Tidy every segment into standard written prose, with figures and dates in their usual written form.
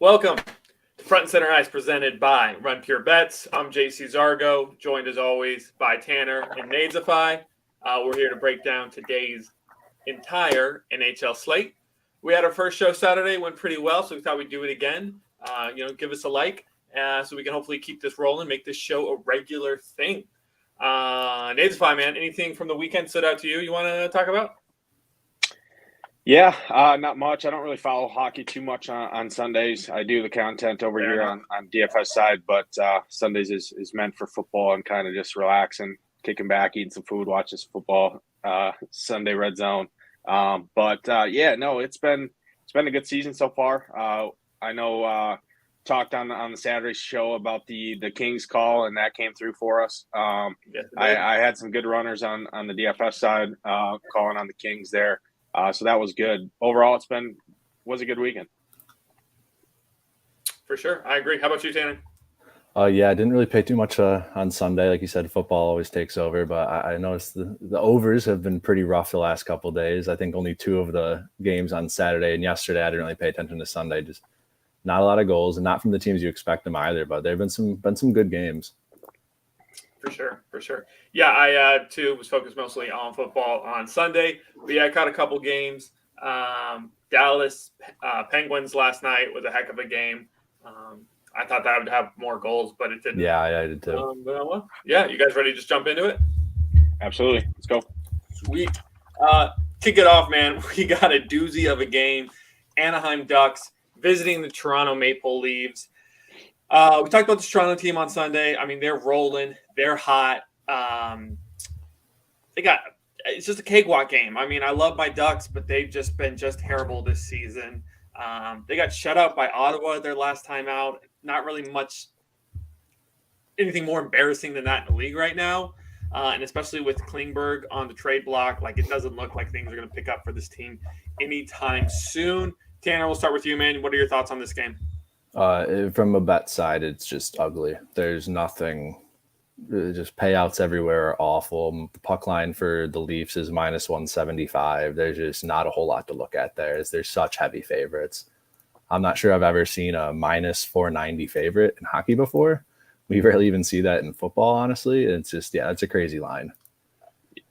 Welcome to Front and Center Ice presented by Run Pure Bets. I'm JC Zargo, joined as always by Tanner and Nadesify. We're here to break down today's entire NHL slate. We had our first show Saturday, went pretty well, so we thought we'd do it again. Give us a like so we can hopefully keep this rolling, make this show a regular thing. Nadesify, man, anything from the weekend stood out to you want to talk about? Yeah, not much. I don't really follow hockey too much on Sundays. I do the content over here on DFS side, but Sundays is meant for football and kind of just relaxing, kicking back, eating some food, watching some football. Sunday Red Zone. It's been a good season so far. I know talked on the Saturday show about the Kings call, and that came through for us. Yes, I had some good runners on the DFS side calling on the Kings there. So that was good. Overall, was a good weekend. For sure. I agree. How about you, Tanner? I didn't really pay too much on Sunday. Like you said, football always takes over, but I noticed the overs have been pretty rough the last couple of days. I think only 2 of the games on Saturday and yesterday, I didn't really pay attention to Sunday. Just not a lot of goals, and not from the teams you expect them either, but there have been some good games. For sure. Yeah, I too was focused mostly on football on Sunday. But yeah, I caught a couple games. Dallas Penguins last night was a heck of a game. I thought that would have more goals, but it didn't. Yeah, I did too. You guys ready to just jump into it? Absolutely. Let's go. Sweet. Kick it off, man. We got a doozy of a game. Anaheim Ducks visiting the Toronto Maple Leafs. We talked about this Toronto team on Sunday. I mean, they're rolling. They're hot. It's just a cakewalk game. I mean, I love my Ducks, but they've just been terrible this season. They got shut out by Ottawa their last time out. Not really anything more embarrassing than that in the league right now. And especially with Klingberg on the trade block, like it doesn't look like things are going to pick up for this team anytime soon. Tanner, we'll start with you, man. What are your thoughts on this game? From a bet side, it's just ugly. There's nothing. Just payouts everywhere are awful. The puck line for the Leafs is -175. There's just not a whole lot to look at there. They're such heavy favorites. I'm not sure I've ever seen a -490 favorite in hockey before. We rarely even see that in football, honestly. It's just, it's a crazy line.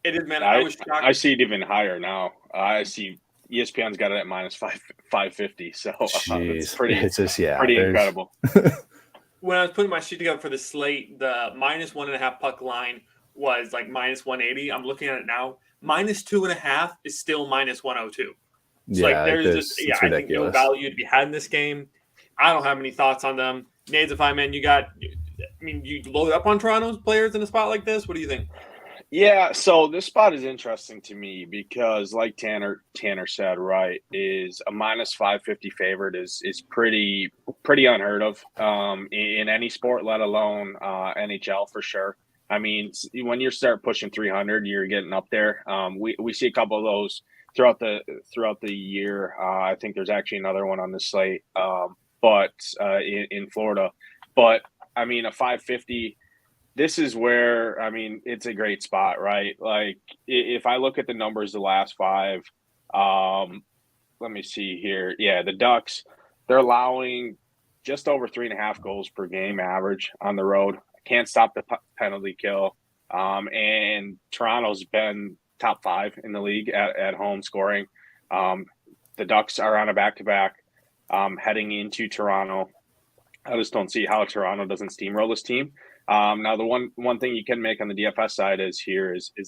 It is, man. I was shocked. I see it even higher now. I see ESPN's got it at -550. So it's pretty incredible. When I was putting my sheet together for the slate, the -1.5 puck line was like -180. I'm looking at it now. -2.5 is still -102. So I think no value to be had in this game. I don't have any thoughts on them. Nadesify, man, you load up on Toronto's players in a spot like this. What do you think? Yeah, so this spot is interesting to me because, like Tanner said, right, is a -550 favorite is pretty unheard of in any sport, let alone NHL for sure. I mean, when you start pushing 300, you're getting up there. We see a couple of those throughout the year. I think there's actually another one on the slate, but in Florida. But I mean, a 550. This is where, I mean, it's a great spot, right? Like, if I look at the numbers the last 5, let me see here. Yeah, the Ducks, they're allowing just over 3.5 goals per game average on the road. Can't stop the penalty kill. And Toronto's been top 5 in the league at home scoring. The Ducks are on a back-to-back heading into Toronto. I just don't see how Toronto doesn't steamroll this team. Now, the one thing you can make on the DFS side is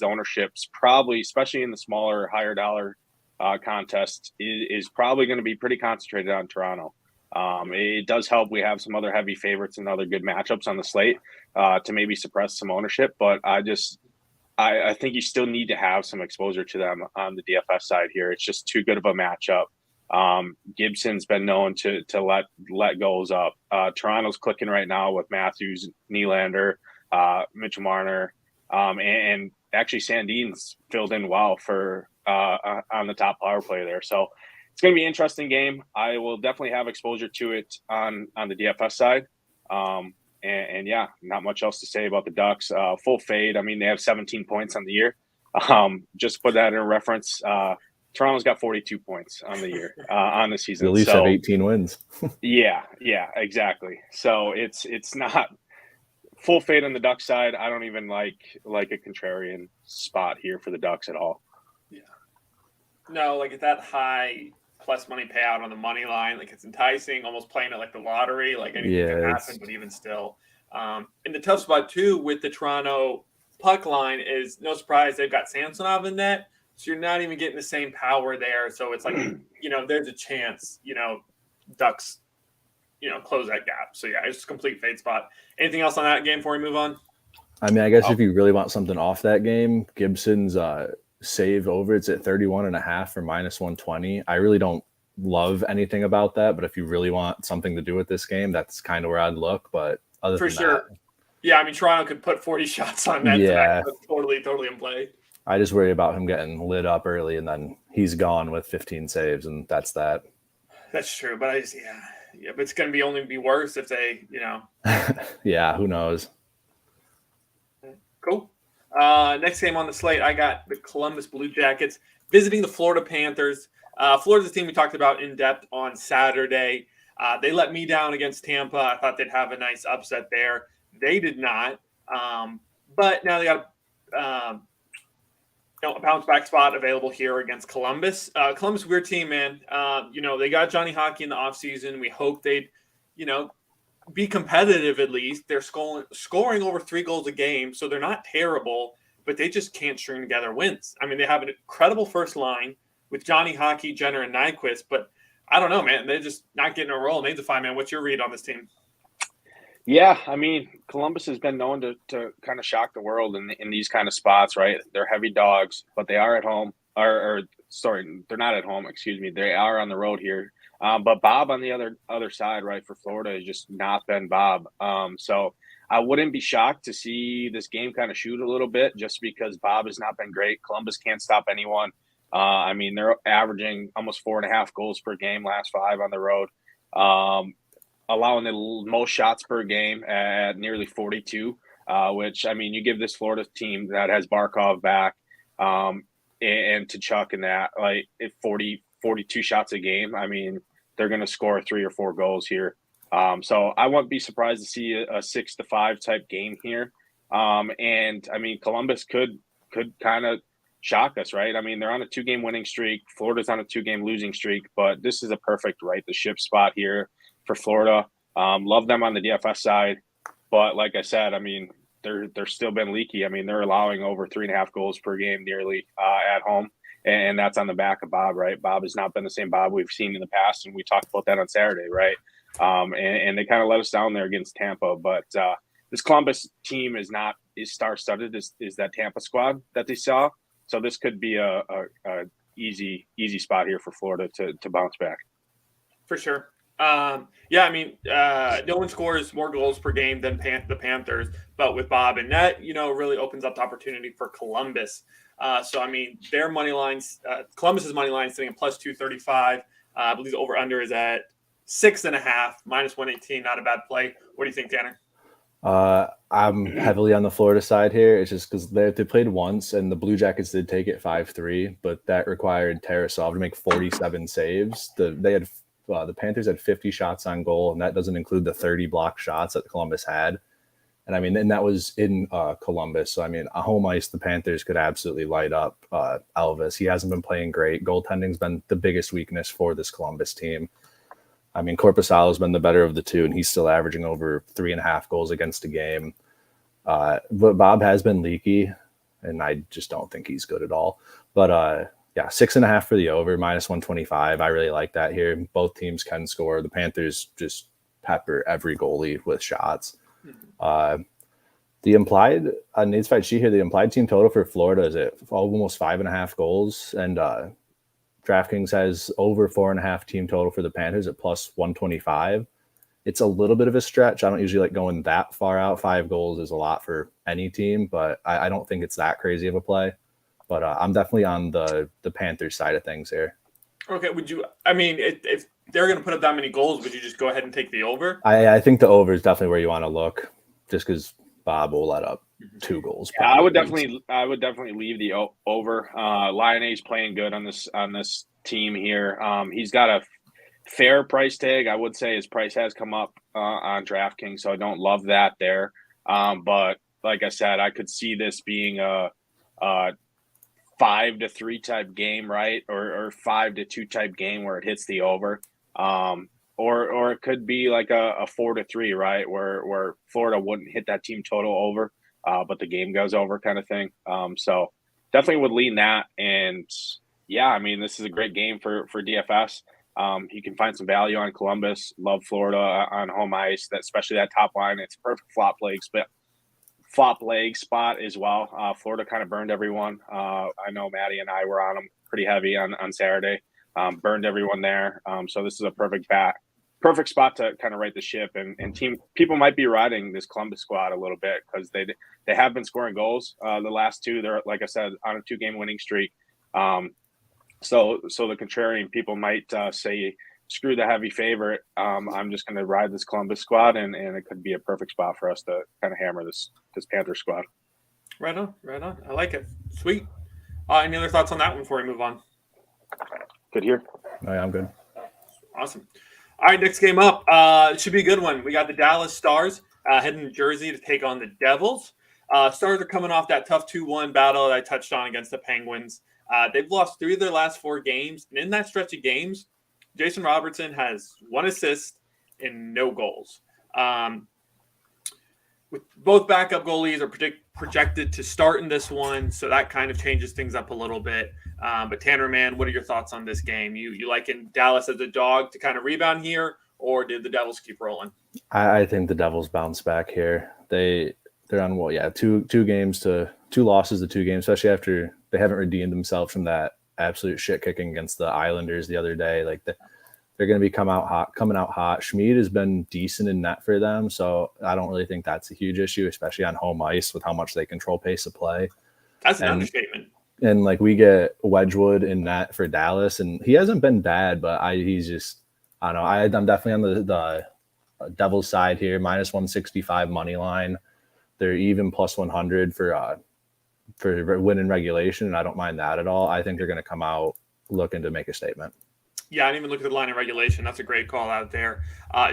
ownership's probably, especially in the smaller, higher dollar contests, is probably going to be pretty concentrated on Toronto. It does help. We have some other heavy favorites and other good matchups on the slate to maybe suppress some ownership, but I think you still need to have some exposure to them on the DFS side here. It's just too good of a matchup. Gibson's been known to let goals up. Toronto's clicking right now with Matthews, Nylander, Mitchell Marner, and actually Sandin's filled in well for on the top power play there. So it's going to be an interesting game. I will definitely have exposure to it on the DFS side. And not much else to say about the Ducks. Full fade. I mean, they have 17 points on the year. Just put that in reference. Toronto's got 42 points on the year, on the season. The Leafs have 18 wins. Yeah, exactly. So it's not full fade on the Ducks side. I don't even like a contrarian spot here for the Ducks at all. Yeah. No, like at that high plus money payout on the money line, like it's enticing, almost playing it like the lottery, like anything can happen, but even still. In the tough spot too with the Toronto puck line is no surprise they've got Samsonov in net, so you're not even getting the same power there. So it's like, there's a chance, Ducks, close that gap. So yeah, it's a complete fade spot. Anything else on that game before we move on? I mean, I guess if you really want something off that game, Gibson's save over, it's at 31.5 for -120. I really don't love anything about that, but if you really want something to do with this game, that's kind of where I'd look. But other for than sure. that, yeah, I mean, Toronto could put 40 shots on that. Yeah. That's totally in play. I just worry about him getting lit up early and then he's gone with 15 saves, and that's that. That's true, but but it's going to only be worse if they, Yeah, who knows? Cool. Next game on the slate, I got the Columbus Blue Jackets visiting the Florida Panthers. Florida's a team we talked about in depth on Saturday. They let me down against Tampa. I thought they'd have a nice upset there. They did not. But now they got a bounce back spot available here against Columbus. Columbus, weird team, man. They got Johnny Hockey in the offseason. We hope they'd, be competitive at least. They're scoring over 3 goals a game, so they're not terrible, but they just can't string together wins. I mean, they have an incredible first line with Johnny Hockey, Jenner, and Nyquist, but I don't know, man. They're just not getting a roll. Nate'Zafai, man, what's your read on this team? Yeah, I mean, Columbus has been known to kind of shock the world in these kind of spots, right? They're heavy dogs, but they are at home. Sorry, they're not at home. Excuse me. They are on the road here. But Bob on the other side, right, for Florida has just not been Bob. So I wouldn't be shocked to see this game kind of shoot a little bit just because Bob has not been great. Columbus can't stop anyone. I mean, they're averaging almost 4.5 goals per game last 5 on the road, allowing the most shots per game at nearly 42, which, I mean, you give this Florida team that has Barkov back and Tkachuk and that, like, if 42 shots a game, I mean, they're going to score 3 or 4 goals here. So I wouldn't be surprised to see a 6-5 type game here. And, I mean, Columbus could kind of shock us, right? I mean, they're on a 2-game winning streak. Florida's on a 2-game losing streak, but this is a perfect right the ship spot here for Florida. Love them on the DFS side, but like I said, I mean, they're still been leaky. I mean, they're allowing over 3.5 goals per game nearly at home, and that's on the back of Bob, right? Bob has not been the same Bob we've seen in the past, and we talked about that on Saturday, right? And they kind of let us down there against Tampa, but this Columbus team is star-studded is that Tampa squad that they saw. So this could be a easy spot here for Florida to bounce back. For sure. Yeah, I mean, no one scores more goals per game than the Panthers, but with Bob and net, really opens up the opportunity for Columbus. So, I mean, their money lines, Columbus's money line is sitting at plus 235. I believe the over-under is at 6.5, minus 118. Not a bad play. What do you think, Tanner? I'm heavily on the Florida side here. It's just because they played once, and the Blue Jackets did take it 5-3, but that required Tarasov to make 47 saves. The Panthers had 50 shots on goal, and that doesn't include the 30 block shots that Columbus had. And I mean, and that was in Columbus. So I mean, a home ice, the Panthers could absolutely light up Elvis. He hasn't been playing great. Goaltending's been the biggest weakness for this Columbus team. I mean, Korpisalo's been the better of the two, and he's still averaging over 3.5 goals against a game. But Bob has been leaky, and I just don't think he's good at all. But yeah, 6.5 for the over, minus 125. I really like that here. Both teams can score. The Panthers just pepper every goalie with shots. The implied Nate's fight sheet here, the implied team total for Florida is at almost 5.5 goals, and DraftKings has over 4.5 team total for the Panthers at plus 125. It's a little bit of a stretch. I don't usually like going that far out. 5 goals is a lot for any team, but I don't think it's that crazy of a play. But I'm definitely on the Panthers side of things here. Okay, if they're going to put up that many goals, would you just go ahead and take the over? I think the over is definitely where you want to look, just because Bob will let up 2 goals. Yeah, I would definitely leave the over. Lion A's playing good on this team here. He's got a fair price tag. I would say his price has come up on DraftKings, so I don't love that there. But like I said, I could see this being a 5-3 type game, right? Or 5-2 type game where it hits the over. Or it could be like a 4-3, right? Where Florida wouldn't hit that team total over, but the game goes over kind of thing. So definitely would lean that. And yeah, I mean, this is a great game for DFS. You can find some value on Columbus. Love Florida on home ice, especially that top line. It's a perfect flop leg spot as well. Florida kind of burned everyone. I know Maddie and I were on them pretty heavy on Saturday. Burned everyone there. So this is a perfect spot to kind of right the ship. And people might be riding this Columbus squad a little bit because they have been scoring goals the last 2. They're, like I said, on a 2-game winning streak. So the contrarian people might say, screw the heavy favorite. I'm just going to ride this Columbus squad, and it could be a perfect spot for us to kind of hammer this Panther squad. Right on. I like it. Sweet. Any other thoughts on that one before we move on? Good here. Oh, yeah, I'm good. Awesome. All right, next game up. It should be a good one. We got the Dallas Stars heading to Jersey to take on the Devils. Stars are coming off that tough 2-1 battle that I touched on against the Penguins. They've lost 3 of their last 4 games. And in that stretch of games, Jason Robertson has 1 assist and no goals. With both backup goalies are projected to start in this one, so that kind of changes things up a little bit. But Tanner, man, what are your thoughts on this game? You liking Dallas as a dog to kind of rebound here, or did the Devils keep rolling? I think the Devils bounce back here. They're on 2 games to 2 losses to 2 games, especially after they haven't redeemed themselves from that absolute shit kicking against the Islanders the other day. Like they're going to be coming out hot. Schmid has been decent in net for them, so I don't really think that's a huge issue, especially on home ice with how much they control pace of play. That's an understatement. And like we get Wedgwood in net for Dallas, and he hasn't been bad, but he's just I don't know. I'm definitely on the Devils side here, minus 165 money line. They're even plus 100 for winning regulation, and I don't mind that at all. I think they're going to come out looking to make a statement. Yeah, I didn't even look at the line of regulation. That's a great call out there.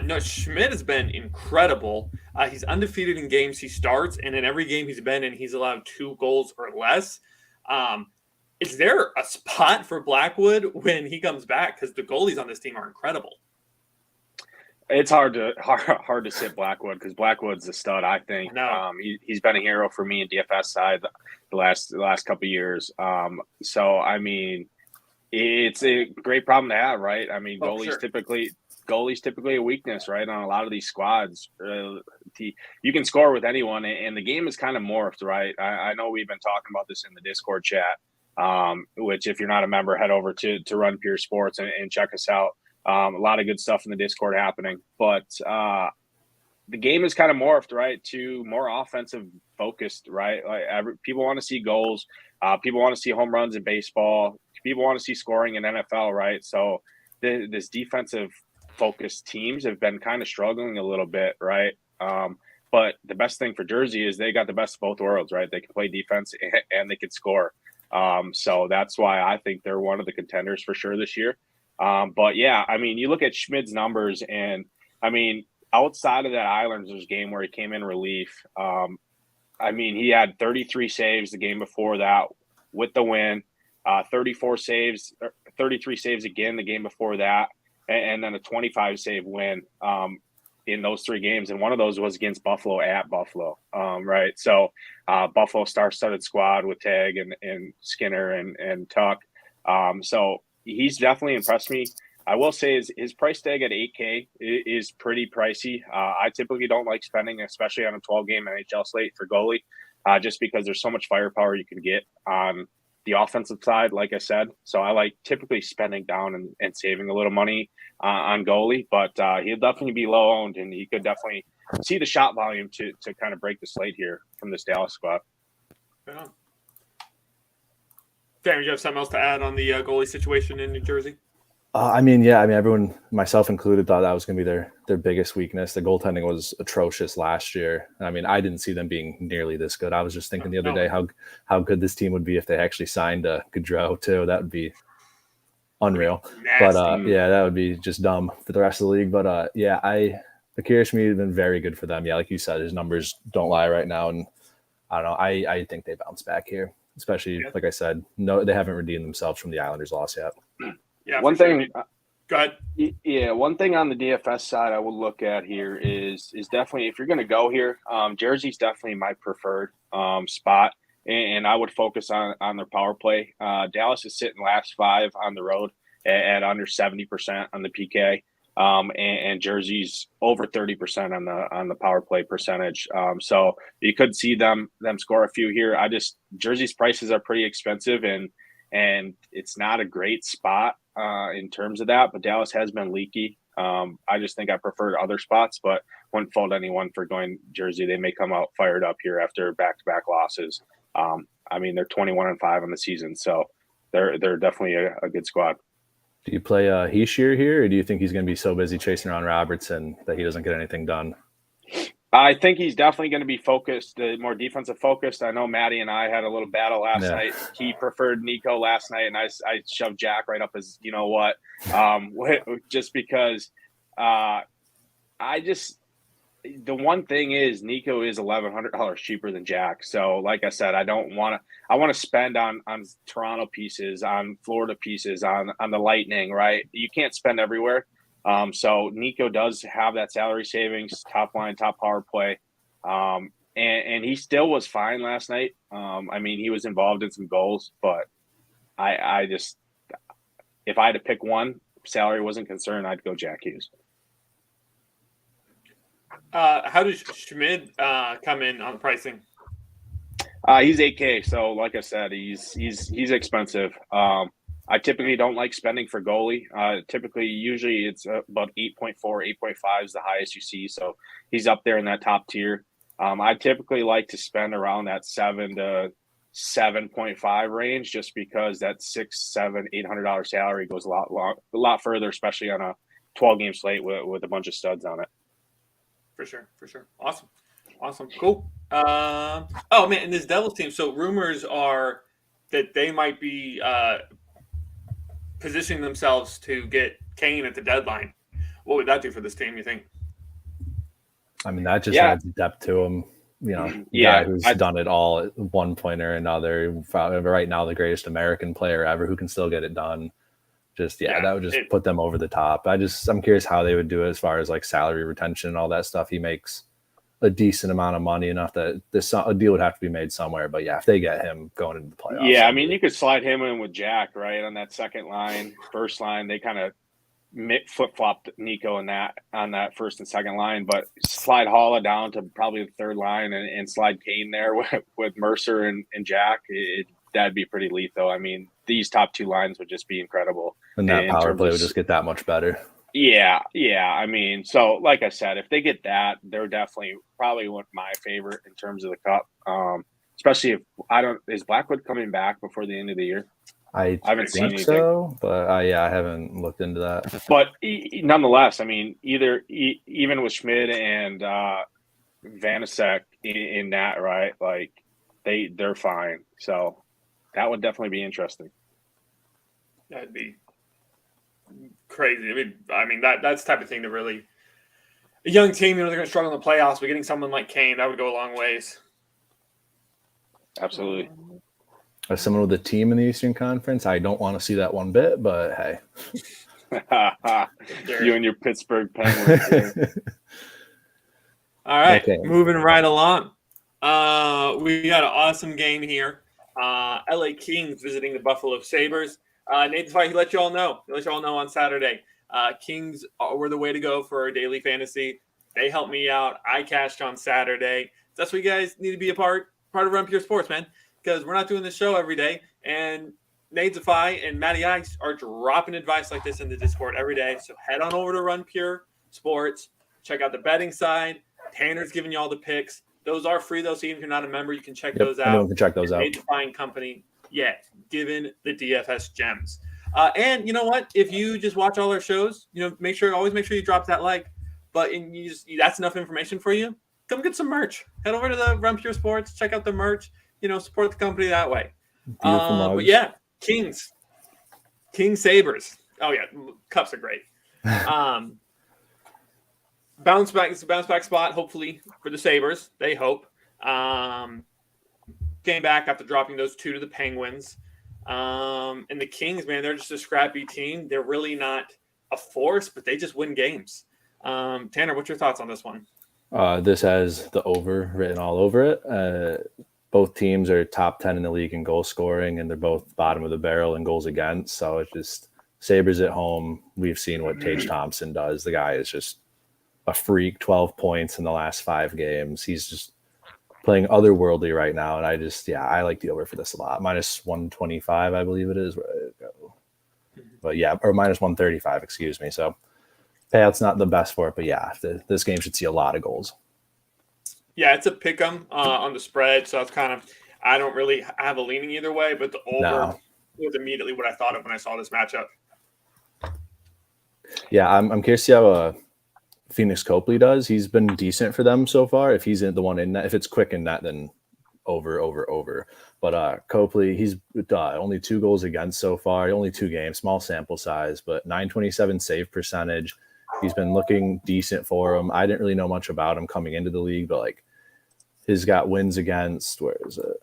No, Schmidt has been incredible. He's undefeated in games he starts, and in every game he's been in, he's allowed 2 goals or less. Is there a spot for Blackwood when he comes back? Because the goalies on this team are incredible. It's hard to sit Blackwood because Blackwood's a stud. I think he's been a hero for me in DFS side the last couple of years. So I mean, it's a great problem to have, right? I mean, goalies typically a weakness, right? On a lot of these squads, you can score with anyone, and the game is kind of morphed, right? I know we've been talking about this in the Discord chat, which if you're not a member, head over to Run Pure Sports and check us out. A lot of good stuff in the Discord happening, but the game is kind of morphed, right, to more offensive focused, right? Like people want to see goals, people want to see home runs in baseball, people want to see scoring in NFL, right? So this defensive focused teams have been kind of struggling a little bit, right? But the best thing for Jersey is they got the best of both worlds, right? They can play defense and they can score. So that's why I think they're one of the contenders for sure this year. But yeah, I mean, you look at Schmid's numbers, and I mean, outside of that Islanders game where he came in relief, I mean, he had 33 saves the game before that with the win, 33 saves again the game before that, and then a 25 save win in those 3 games. And one of those was against Buffalo at Buffalo, right? So Buffalo star-studded squad with Tag and Skinner and Tuck. So he's definitely impressed me. I will say his price tag at $8K is pretty pricey. I typically don't like spending, especially on a 12-game NHL slate for goalie, just because there's so much firepower you can get on the offensive side, like I said. So I like typically spending down and saving a little money on goalie, but he'll definitely be low owned, and he could definitely see the shot volume to kind of break the slate here from this Dallas squad. Yeah. Dan, do you have something else to add on the goalie situation in New Jersey? Everyone, myself included, thought that was going to be their biggest weakness. The goaltending was atrocious last year. I mean, I didn't see them being nearly this good. I was just thinking the other day how good this team would be if they actually signed Gaudreau too. That would be unreal. But that would be just dumb for the rest of the league. But Akira Schmid has been very good for them. Yeah, like you said, his numbers don't lie right now, and I don't know. I think they bounce back here, especially like I said. No, they haven't redeemed themselves from the Islanders' loss yet. Yeah. One thing. Go ahead. Yeah, one thing on the DFS side I would look at here is definitely if you're going to go here, Jersey's definitely my preferred spot, and I would focus on their power play. Dallas is sitting last 5 on the road at under 70% on the PK, and Jersey's over 30% on the power play percentage. So you could see them score a few here. Jersey's prices are pretty expensive, and it's not a great spot in terms of that, but Dallas has been leaky. I just think I prefer other spots, but wouldn't fault anyone for going Jersey. They may come out fired up here after back-to-back losses. They're 21-5 on the season, so they're definitely a good squad. Do you play Heishier here, or do you think he's going to be so busy chasing around Robertson that he doesn't get anything done? I think he's definitely going to be focused, more defensive focused. I know Maddie and I had a little battle last night. He preferred Nico last night, and I shoved Jack right up as you know what, just because the one thing is Nico is $1,100 cheaper than Jack. So like I said, I want to spend on Toronto pieces, on Florida pieces, on the Lightning, right? You can't spend everywhere. So Nico does have that salary savings, top line, top power play. And he still was fine last night. He was involved in some goals, but if I had to pick one, salary wasn't concerned, I'd go Jack Hughes. How does Schmid come in on the pricing? He's $8K. So like I said, he's expensive. I typically don't like spending for goalie. Usually it's about 8.4, 8.5 is the highest you see. So he's up there in that top tier. I typically like to spend around that 7 to 7.5 range, just because that $800 salary goes a lot further, especially on a 12-game slate with a bunch of studs on it. For sure. Awesome. Cool. And this Devils team. So rumors are that they might be positioning themselves to get Kane at the deadline. What would that do for this team, you think? That just adds depth to him. Guy who's done it all at one point or another. Right now, the greatest American player ever who can still get it done. That would just put them over the top. I'm curious how they would do it as far as like salary retention and all that stuff. He makes a decent amount of money, enough that a deal would have to be made somewhere. But if they get him going into the playoffs, you could slide him in with Jack right on that second line, first line. They kind of flip flopped Nico on that first and second line, but slide Halla down to probably the third line and slide Kane there with Mercer and Jack. That'd be pretty lethal. These top two lines would just be incredible. And that power play would just get that much better. Yeah. So like I said, if they get that, they're definitely probably my favorite in terms of the cup. Especially is Blackwood coming back before the end of the year? I haven't seen anything. So, but I haven't looked into that. But nonetheless, even with Schmid and Vanacek in that, right? Like they're fine. So that would definitely be interesting. That'd be crazy. That's the type of thing that really a young team, they're going to struggle in the playoffs, but getting someone like Kane, that would go a long ways. Absolutely. As someone with a team in the Eastern Conference, I don't want to see that one bit, but hey. You and your Pittsburgh Penguins. All right, okay. Moving right along. We got an awesome game here. LA Kings visiting the Buffalo Sabres. Nate, he let you all know. On Saturday. Kings were the way to go for our daily fantasy. They helped me out. I cashed on Saturday. That's what you guys need to be a part of Run Pure Sports, man. Because we're not doing this show every day. And Nate Defy and Matty Ice are dropping advice like this in the Discord every day. So head on over to Run Pure Sports. Check out the betting side. Tanner's giving you all the picks. Those are free, though, so even if you're not a member, you can check those out. Anyone can check those out. Nate Defy and company, giving the DFS gems. And you know what? If you just watch all our shows, always make sure you drop that like. But that's enough information for you. Come get some merch. Head over to the Run Pure Sports. Check out the merch. Support the company that way. Beautiful mugs. But yeah, King Sabres. Oh yeah, cups are great. Bounce back spot. Hopefully for the Sabres. They hope. Came back after dropping those 2 to the Penguins. And the Kings, man, they're just a scrappy team. They're really not a force, but they just win games. Tanner, what's your thoughts on this one? This has the over written all over it. Both teams are top 10 in the league in goal scoring, and they're both bottom of the barrel in goals against. So it's just Sabres at home. We've seen what Tage Thompson does. The guy is just a freak, 12 points in the last 5 games. He's just playing otherworldly right now. And I like the over for this a lot. Minus 125, I believe it is. But yeah, or minus 135, excuse me. So payout's not the best for it, but yeah, this game should see a lot of goals. Yeah, it's a pick 'em on the spread, so it's kind of I don't really have a leaning either way, but the over was immediately what I thought of when I saw this matchup. Yeah, I'm curious to see how Phoenix Copley does. He's been decent for them so far. If he's the one in net, if it's quick in net, then over. But Copley, he's only 2 goals against so far. Only 2 games, small sample size, but 927 save percentage. He's been looking decent for him. I didn't really know much about him coming into the league, but he's got wins against, where is it?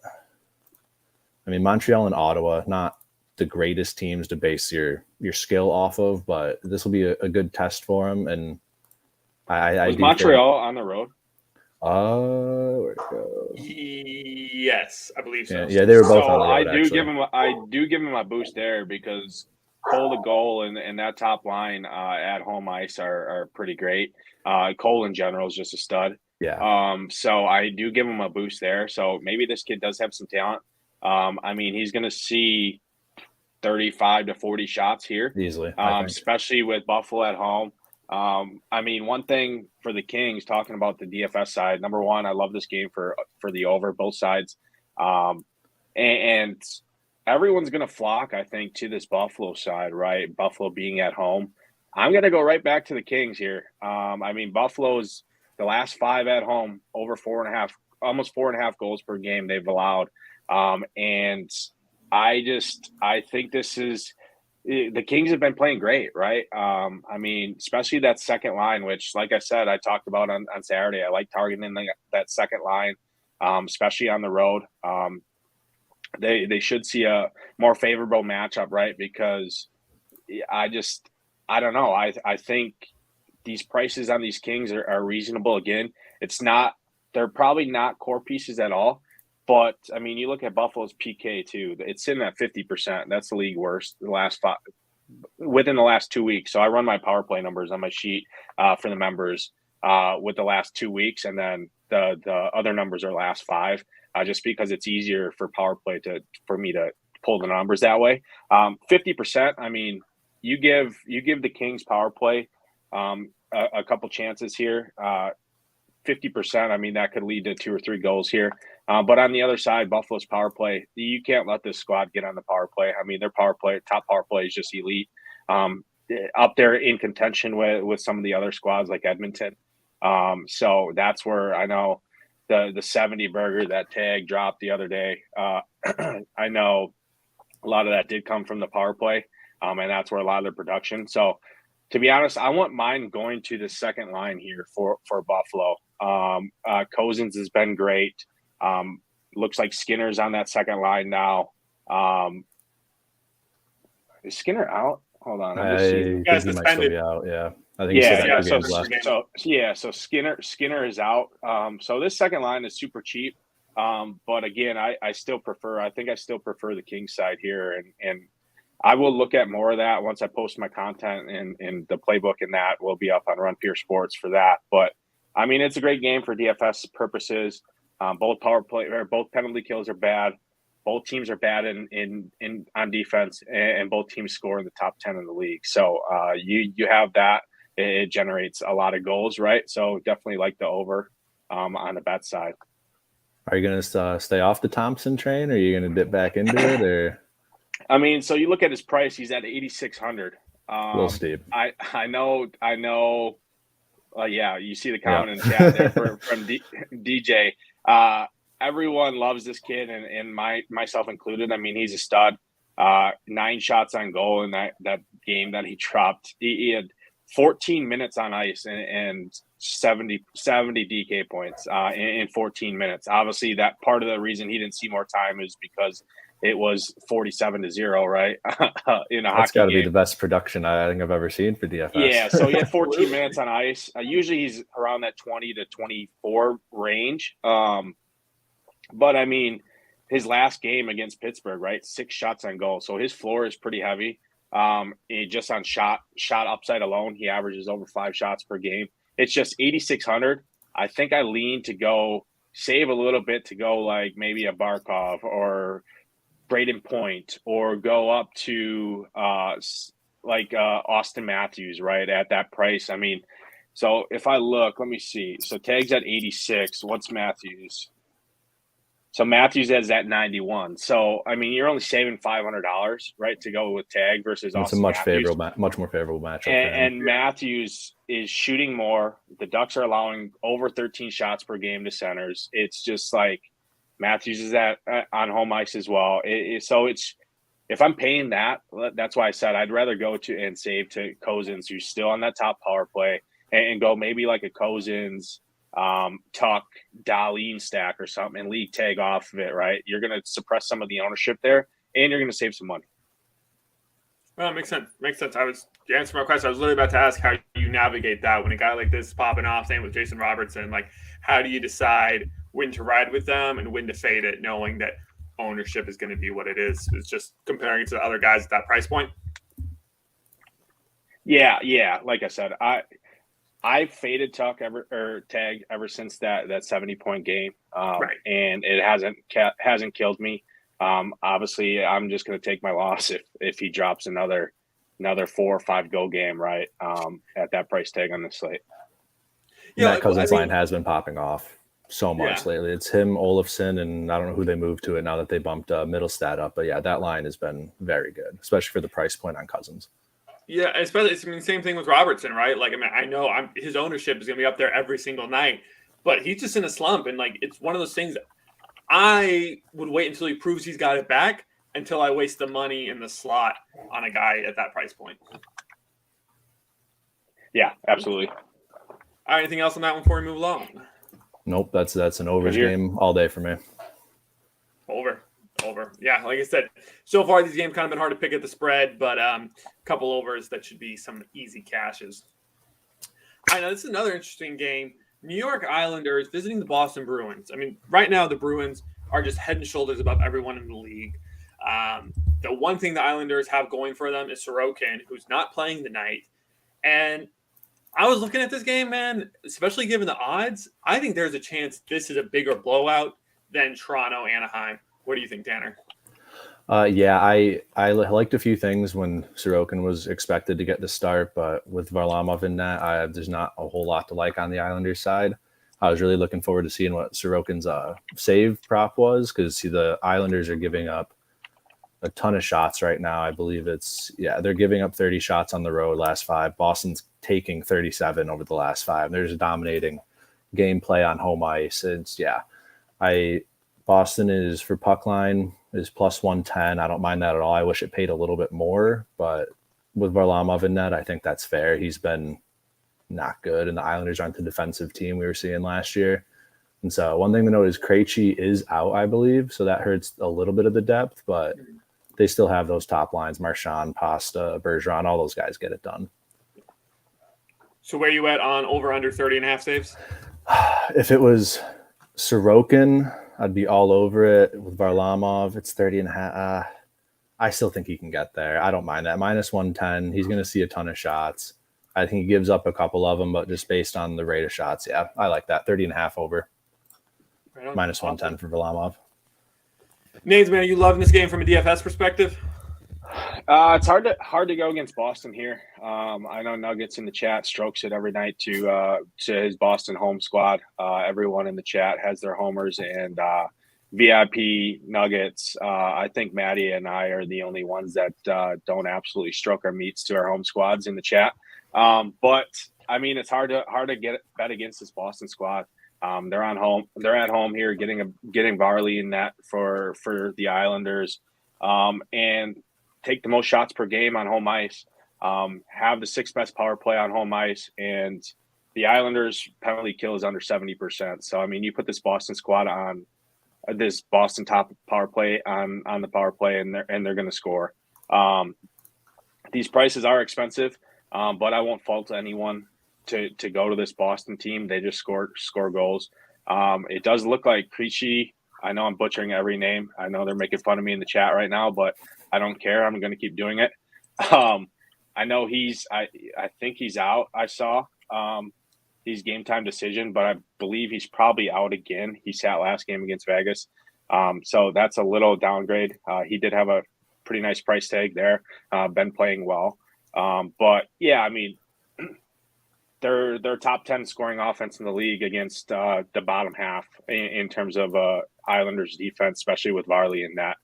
I mean, Montreal and Ottawa, not the greatest teams to base your skill off of, but this will be a good test for him. And was Montreal on the road? Where'd it go? Yes, I believe so. Yeah, they were both on the road. I do give him a boost there because Cole the goal and that top line at home ice are pretty great. Cole in general is just a stud. Yeah. So I do give him a boost there. So maybe this kid does have some talent. I mean, he's going to see 35 to 40 shots here easily, especially with Buffalo at home. I mean, one thing for the Kings, talking about the DFS side, number one, I love this game for the over, both sides. And everyone's going to flock, I think, to this Buffalo side, right? Buffalo being at home. I'm going to go right back to the Kings here. I mean, Buffalo's the last 5 at home, over 4.5, almost 4.5 goals per game they've allowed. And I think this is – the Kings have been playing great, right? I mean, especially that second line, which, like I said, I talked about on Saturday. I like targeting that second line, especially on the road. They should see a more favorable matchup, right? Because I don't know. I think these prices on these Kings are reasonable. Again, they're probably not core pieces at all. But, I mean, you look at Buffalo's PK, too. It's in at 50%. That's the league worst within the last 2 weeks. So I run my power play numbers on my sheet for the members with the last 2 weeks. And then the other numbers are last 5, just because it's easier for power play for me to pull the numbers that way. 50%, I mean, you give the Kings power play a couple chances here. 50%, I mean, that could lead to 2 or 3 goals here. But on the other side, Buffalo's power play, you can't let this squad get on the power play. I mean, their top power play is just elite. Up there in contention with some of the other squads like Edmonton. So that's where I know the 70 burger that Tag dropped the other day. I know a lot of that did come from the power play, and that's where a lot of their production. So, to be honest, I want mine going to the second line here for Buffalo. Cozens has been great. Looks like Skinner's on that second line now. Is Skinner out? Hold on. I think he might still be out. Yeah. I think so Skinner is out. So this second line is super cheap. But again, I still prefer the Kings side here, and I will look at more of that once I post my content, and the playbook and that will be up on Run Pure Sports for that. But I mean, it's a great game for DFS purposes. Both power play or both penalty kills are bad. Both teams are bad in on defense, and both teams score in the top 10 in the league. So you have that. It generates a lot of goals, right? So definitely like the over on the bet side. Are you going to stay off the Thompson train, or are you going to dip back into it? Or I mean, so you look at his price; he's at 8,600. A little steep. I know. Yeah, you see the comment in the chat there from DJ. Everyone loves this kid, and myself included. I mean, he's a stud. 9 shots on goal in that game that he dropped. He had 14 minutes on ice and 70 DK points in 14 minutes. Obviously, that part of the reason he didn't see more time is because it was 47-0, right? In a That's hockey got to game. be the best production I think I've ever seen for DFS. Yeah, so he had 14 minutes on ice. Usually he's around that 20 to 24 range. But I mean, his last game against Pittsburgh, right? 6 shots on goal. So his floor is pretty heavy. Just on shot upside alone, he averages over 5 shots per game. It's just 8,600. I think I lean to go save a little bit to go like maybe a Barkov or Braden Point, or go up to Austin Matthews, right, at that price. I mean, so if I look, let me see. So Tag's at 86. What's Matthews? So Matthews is at 91. So I mean, you're only saving $500, right, to go with Tag versus It's Austin a much Matthews. more favorable matchup. And Matthews is shooting more. The Ducks are allowing over 13 shots per game to centers. It's just like Matthews is on home ice as well. So it's, if I'm paying that, that's why I said I'd rather go to and save to Cozens, who's still on that top power play, and go maybe like a Cozens, Tuck, Darlene stack or something, and league Tag off of it, right? You're going to suppress some of the ownership there, and you're going to save some money. Well, it makes sense. You answered my question. I was literally about to ask how you navigate that when a guy like this is popping off, same with Jason Robertson. Like, how do you decide when to ride with them and when to fade it, knowing that ownership is going to be what it is? It's just comparing it to the other guys at that price point. Yeah. Like I said, I faded Tag ever since that 70-point game, Right. And it hasn't killed me. Obviously, I'm just going to take my loss if he drops another 4 or 5 goal game, right? At that price tag on the slate. Yeah, that Cousins line has been popping off so much lately. It's him, Olofsson, and I don't know who they moved to it now that they bumped Middlestat up. But yeah, that line has been very good, especially for the price point on Cousins. Yeah, especially same thing with Robertson, right? Like, I mean, I know his ownership is going to be up there every single night, but he's just in a slump, and like it's one of those things. I would wait until he proves he's got it back until I waste the money in the slot on a guy at that price point. Yeah, absolutely. All right, anything else on that one before we move along? Nope, that's an overs game all day for me. Over. Yeah, like I said, so far these games kind of been hard to pick at the spread, but a couple overs that should be some easy cashes. I know this is another interesting game. New York Islanders visiting the Boston Bruins. I mean, right now the Bruins are just head and shoulders above everyone in the league. The one thing the Islanders have going for them is Sorokin, who's not playing tonight. And I was looking at this game, man, especially given the odds. I think there's a chance this is a bigger blowout than Toronto-Anaheim. What do you think, Tanner? Yeah, I liked a few things when Sorokin was expected to get the start, but with Varlamov in that, there's not a whole lot to like on the Islanders side. I was really looking forward to seeing what Sorokin's save prop was, because the Islanders are giving up a ton of shots right now. I believe they're giving up 30 shots on the road last 5. Boston's taking 37 over the last 5. There's a dominating gameplay on home ice. Boston is for puck line is plus 110. I don't mind that at all. I wish it paid a little bit more, but with Varlamov in net, I think that's fair. He's been not good, and the Islanders aren't the defensive team we were seeing last year. And so one thing to note is Krejci is out, I believe, so that hurts a little bit of the depth, but they still have those top lines, Marchand, Pasta, Bergeron, all those guys get it done. So where you at on over under 30.5 saves? If it was Sorokin, I'd be all over it. With Varlamov, it's 30.5. I still think he can get there. I don't mind that. Minus 110. He's going to see a ton of shots. I think he gives up a couple of them, but just based on the rate of shots, yeah, I like that. 30.5 over. Right, minus 110 for Varlamov. Nades, man, are you loving this game from a DFS perspective? It's hard to go against Boston here. I know Nuggets in the chat strokes it every night to his Boston home squad. Everyone in the chat has their homers, and VIP Nuggets. I think Maddie and I are the only ones that don't absolutely stroke our meats to our home squads in the chat. But I mean, it's hard to get bet against this Boston squad. They're at home here, getting Varley in net for the Islanders, and take the most shots per game on home ice. Have the 6th best power play on home ice, and the Islanders penalty kill is under 70%. So I mean, you put this Boston squad on this Boston top power play on the power play, and they're going to score. These prices are expensive, but I won't fault anyone to go to this Boston team. They just score goals. It does look like Krejci. I know I'm butchering every name. I know they're making fun of me in the chat right now, but I don't care. I'm going to keep doing it. I know I think he's out. I saw he's game time decision, but I believe he's probably out again. He sat last game against Vegas. So that's a little downgrade. He did have a pretty nice price tag there. Been playing well. But yeah, I mean, they're top 10 scoring offense in the league against the bottom half in terms of Islanders defense, especially with Varley in that.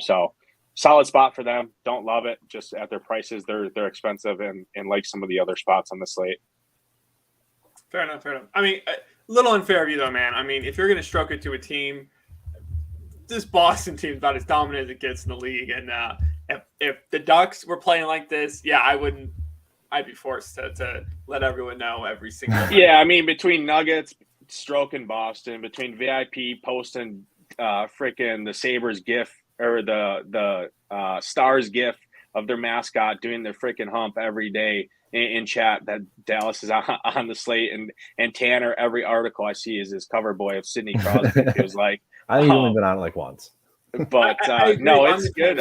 So solid spot for them. Don't love it. Just at their prices, they're expensive and like some of the other spots on the slate. Fair enough. I mean, a little unfair of you though, man. I mean, if you're going to stroke it to a team, this Boston team is about as dominant as it gets in the league. And if the Ducks were playing like this, yeah, I'd be forced to let everyone know every single. Yeah, I mean, between Nuggets, stroking Boston, between VIP posting freaking the Sabres gif or the Stars gif of their mascot doing their freaking hump every day in chat that Dallas is on the slate, and Tanner, every article I see is his cover boy of Sidney Crosby. It was like I think he's only been on it like once. But no, it's good.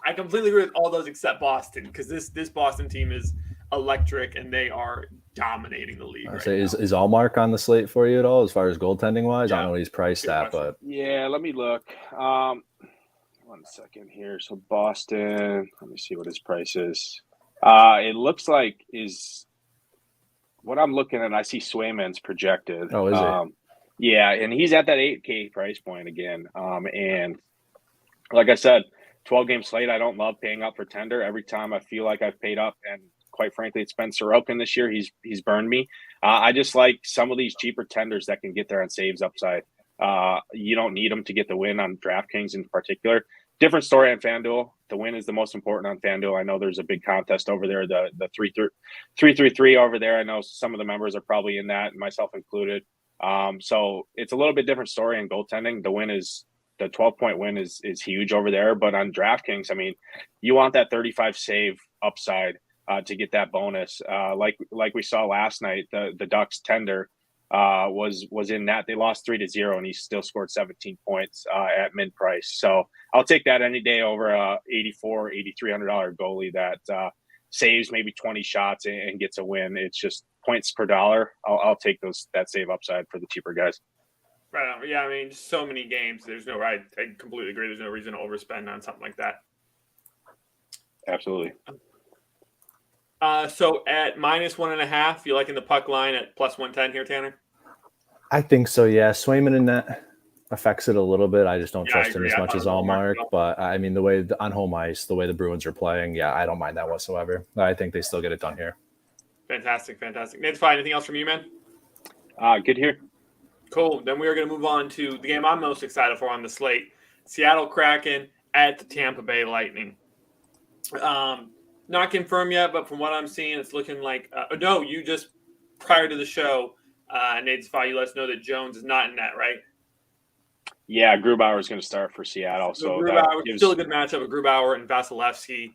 I completely agree with all those except Boston, because this Boston team is electric and they are dominating the league. Is Allmark on the slate for you at all as far as goaltending wise? Yeah. I don't know what he's priced at, but yeah, let me look. 1 second here. So Boston, let me see what his price is. It looks like is what I'm looking at. I see Swayman's projected. Oh, is it? Yeah, and he's at that $8K price point again. And like I said, 12-game slate. I don't love paying up for tender. Every time I feel like I've paid up, and quite frankly, it's been Sorokin this year. He's burned me. I just like some of these cheaper tenders that can get there on saves upside. You don't need them to get the win on DraftKings in particular. Different story on FanDuel. The win is the most important on FanDuel. I know there's a big contest over there, the 3-3 over there. I know some of the members are probably in that, myself included. So it's a little bit different story in goaltending. The 12-point win is huge over there. But on DraftKings, I mean, you want that 35 save upside to get that bonus. Like we saw last night, the Ducks tender was in that. They lost 3-0, and he still scored 17 points at mid price. So I'll take that any day over a $8,300 goalie that saves maybe 20 shots and gets a win. It's just points per dollar. I'll take that save upside for the cheaper guys. Right on. Yeah, I mean, so many games. I completely agree. There's no reason to overspend on something like that. Absolutely. So at -1.5, you liking the puck line at +110 here, Tanner? I think so. Yeah, Swayman in that affects it a little bit. I just don't trust him as much as Allmark. But I mean, the way on home ice, the way the Bruins are playing, yeah, I don't mind that whatsoever. I think they still get it done here. Fantastic. Nate's fine. Anything else from you, man? Good here. Cool. Then we are going to move on to the game I'm most excited for on the slate: Seattle Kraken at the Tampa Bay Lightning. Not confirmed yet, but from what I'm seeing, it's looking like no. You just prior to the show, Nate's fine. You let us know that Jones is not in net, right? Yeah, Grubauer is going to start for Seattle. So Grubauer still a good matchup with Grubauer and Vasilevsky.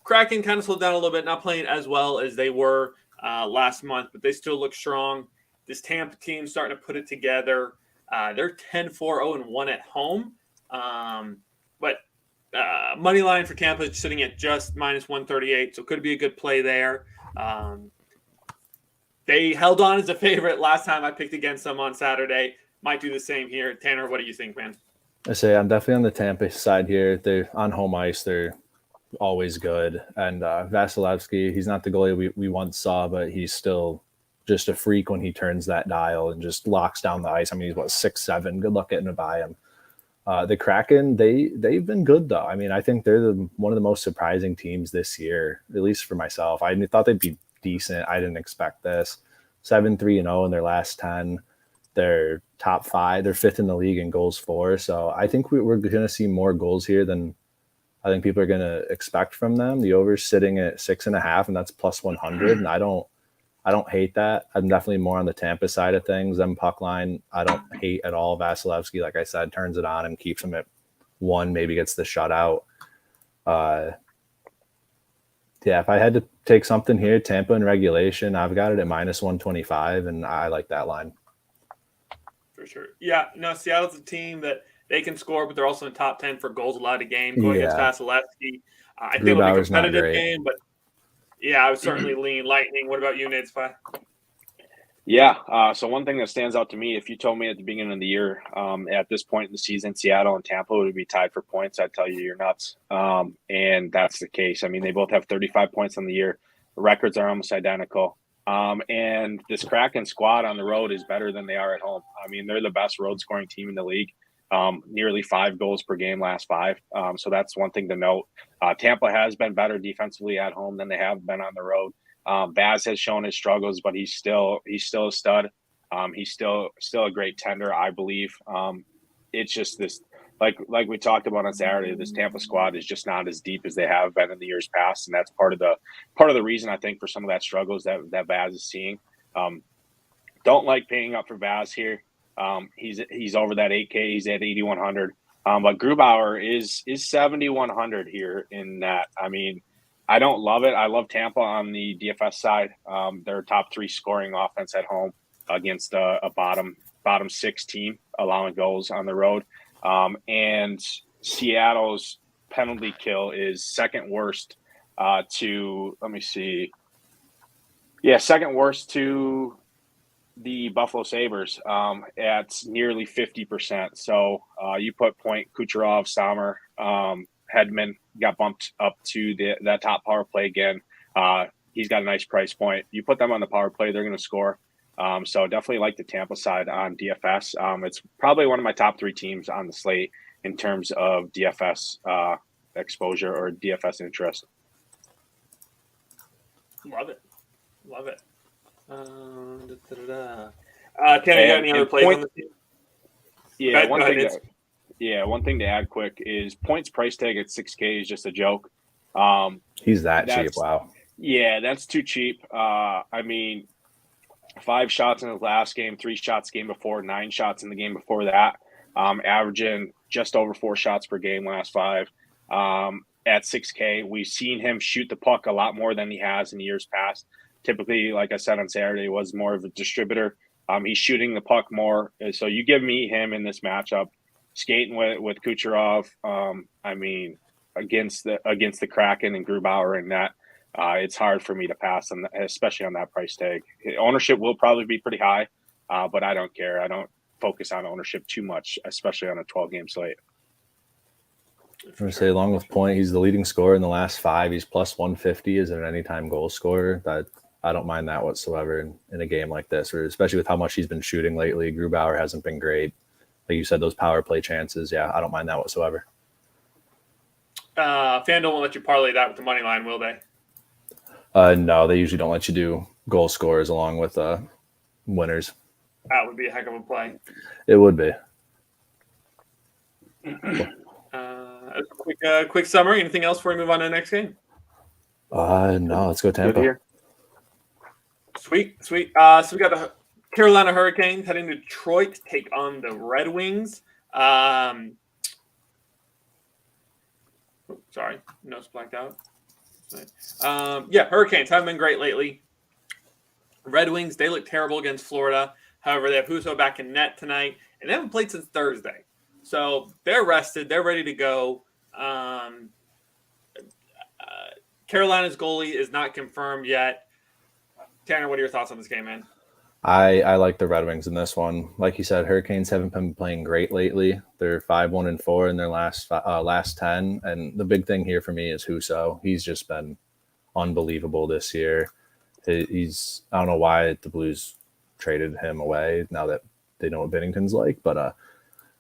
Kraken kind of slowed down a little bit, not playing as well as they were last month, but they still look strong. This Tampa team starting to put it together. They're 10-4-0-1 at home. But money line for Tampa is sitting at just -138, so could be a good play there. They held on as a favorite last time I picked against them on Saturday. Might do the same here. Tanner, what do you think, man? I say I'm definitely on the Tampa side here. They're on home ice. They're always good. And Vasilevsky, he's not the goalie we once saw, but he's still just a freak when he turns that dial and just locks down the ice. I mean, he's 6'7". Good luck getting it by him. The Kraken, they've been good though. I mean, I think they're one of the most surprising teams this year, at least for myself. I thought they'd be decent. I didn't expect this. 7-3-0 in their last 10. They're top 5. They're 5th in the league in goals for. So I think we're going to see more goals here than I think people are going to expect from them. The over's sitting at 6.5, and that's plus 100. And I don't hate that. I'm definitely more on the Tampa side of things. Them puck line, I don't hate at all. Vasilevsky, like I said, turns it on and keeps them at 1, maybe gets the shutout. Yeah, if I had to take something here, Tampa in regulation, I've got it at minus 125, and I like that line. For sure. Yeah, no, Seattle's a team that they can score, but they're also in the top 10 for goals allowed a game going against Vasilevsky. I think it'll be a competitive game, but yeah, I would certainly lean Lightning. What about you, Nate Spy? Yeah, so one thing that stands out to me, if you told me at the beginning of the year, at this point in the season, Seattle and Tampa would be tied for points, I'd tell you you're nuts. And that's the case. I mean, they both have 35 points on the year. The records are almost identical. And this Kraken squad on the road is better than they are at home. I mean, they're the best road scoring team in the league. Nearly 5 goals per game last 5. So that's one thing to note. Tampa has been better defensively at home than they have been on the road. Vaz has shown his struggles, but he's still a stud. He's still a great tender, I believe. It's just this, like we talked about on Saturday, this Tampa squad is just not as deep as they have been in the years past, and that's part of the reason I think for some of that struggles that Vaz is seeing. Don't like paying up for Vaz here. He's over that 8K. He's at 8,100. But Grubauer is 7,100 here in that. I mean, I don't love it. I love Tampa on the DFS side. They're top 3 scoring offense at home against a bottom 6 team, allowing goals on the road. And Seattle's penalty kill is second worst to, let me see. Yeah, second worst to the Buffalo Sabres at nearly 50%. So you put Point, Kucherov, Sommer, Hedman got bumped up to that top power play again. He's got a nice price point. You put them on the power play, they're going to score. So definitely like the Tampa side on DFS. It's probably one of my top 3 teams on the slate in terms of DFS exposure or DFS interest. Love it. Tanner, you got any other plays on the team? Yeah, one thing to add quick is Point's price tag at 6K is just a joke. He's that cheap. Wow. Yeah, that's too cheap. I mean, 5 shots in the last game, 3 shots game before, 9 shots in the game before that, averaging just over 4 shots per game last 5. At 6K, we've seen him shoot the puck a lot more than he has in years past. Typically, like I said on Saturday, was more of a distributor. He's shooting the puck more. So you give me him in this matchup, skating with Kucherov. I mean, against the Kraken and Grubauer and that, it's hard for me to pass on, especially on that price tag. Ownership will probably be pretty high, but I don't care. I don't focus on ownership too much, especially on a 12-game slate. I'm going to say, along with Point, he's the leading scorer in the last 5. He's plus 150 as an anytime goal scorer. That I don't mind that whatsoever in a game like this, or especially with how much he's been shooting lately. Grubauer hasn't been great. Like you said, those power play chances, yeah, I don't mind that whatsoever. FanDuel won't let you parlay that with the money line, will they? No, they usually don't let you do goal scorers along with winners. That would be a heck of a play. It would be. A quick summary. Anything else before we move on to the next game? No, let's go Tampa. Here. Sweet. So we got the Carolina Hurricanes heading to Detroit to take on the Red Wings. Sorry, notes blacked out. Hurricanes haven't been great lately. Red Wings, they look terrible against Florida. However, they have Husso back in net tonight, and they haven't played since Thursday. So they're rested. They're ready to go. Carolina's goalie is not confirmed yet. Tanner, what are your thoughts on this game, man? I like the Red Wings in this one. Like you said, Hurricanes haven't been playing great lately. They're 5-1-4 in their last 10. And the big thing here for me is Husso. He's just been unbelievable this year. He's I don't know why the Blues traded him away now that they know what Binnington's like, but I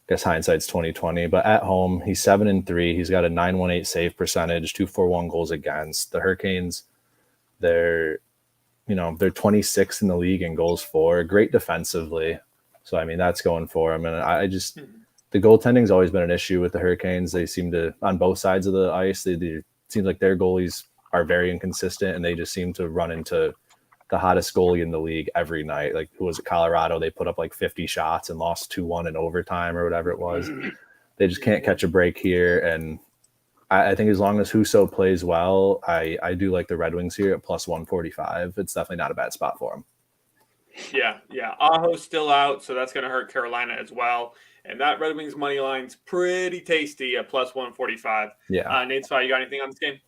guess hindsight's 2020. But at home, he's 7-3. He's got a 918 save percentage, 241 goals against. The Hurricanes, they're 26th in the league in goals for, great defensively. So I mean that's going for him. And I just the goaltending's always been an issue with the Hurricanes. They seem to, on both sides of the ice, it seems like their goalies are very inconsistent, and they just seem to run into the hottest goalie in the league every night. Like, who was it, Colorado? They put up like 50 shots and lost 2-1 in overtime or whatever it was. They just can't catch a break here. And I think as long as Husso plays well, I do like the Red Wings here at plus 145. It's definitely not a bad spot for them. Yeah. Aho's still out, so that's going to hurt Carolina as well. And that Red Wings money line's pretty tasty at plus 145. Yeah. Nate Spy, you got anything on this game?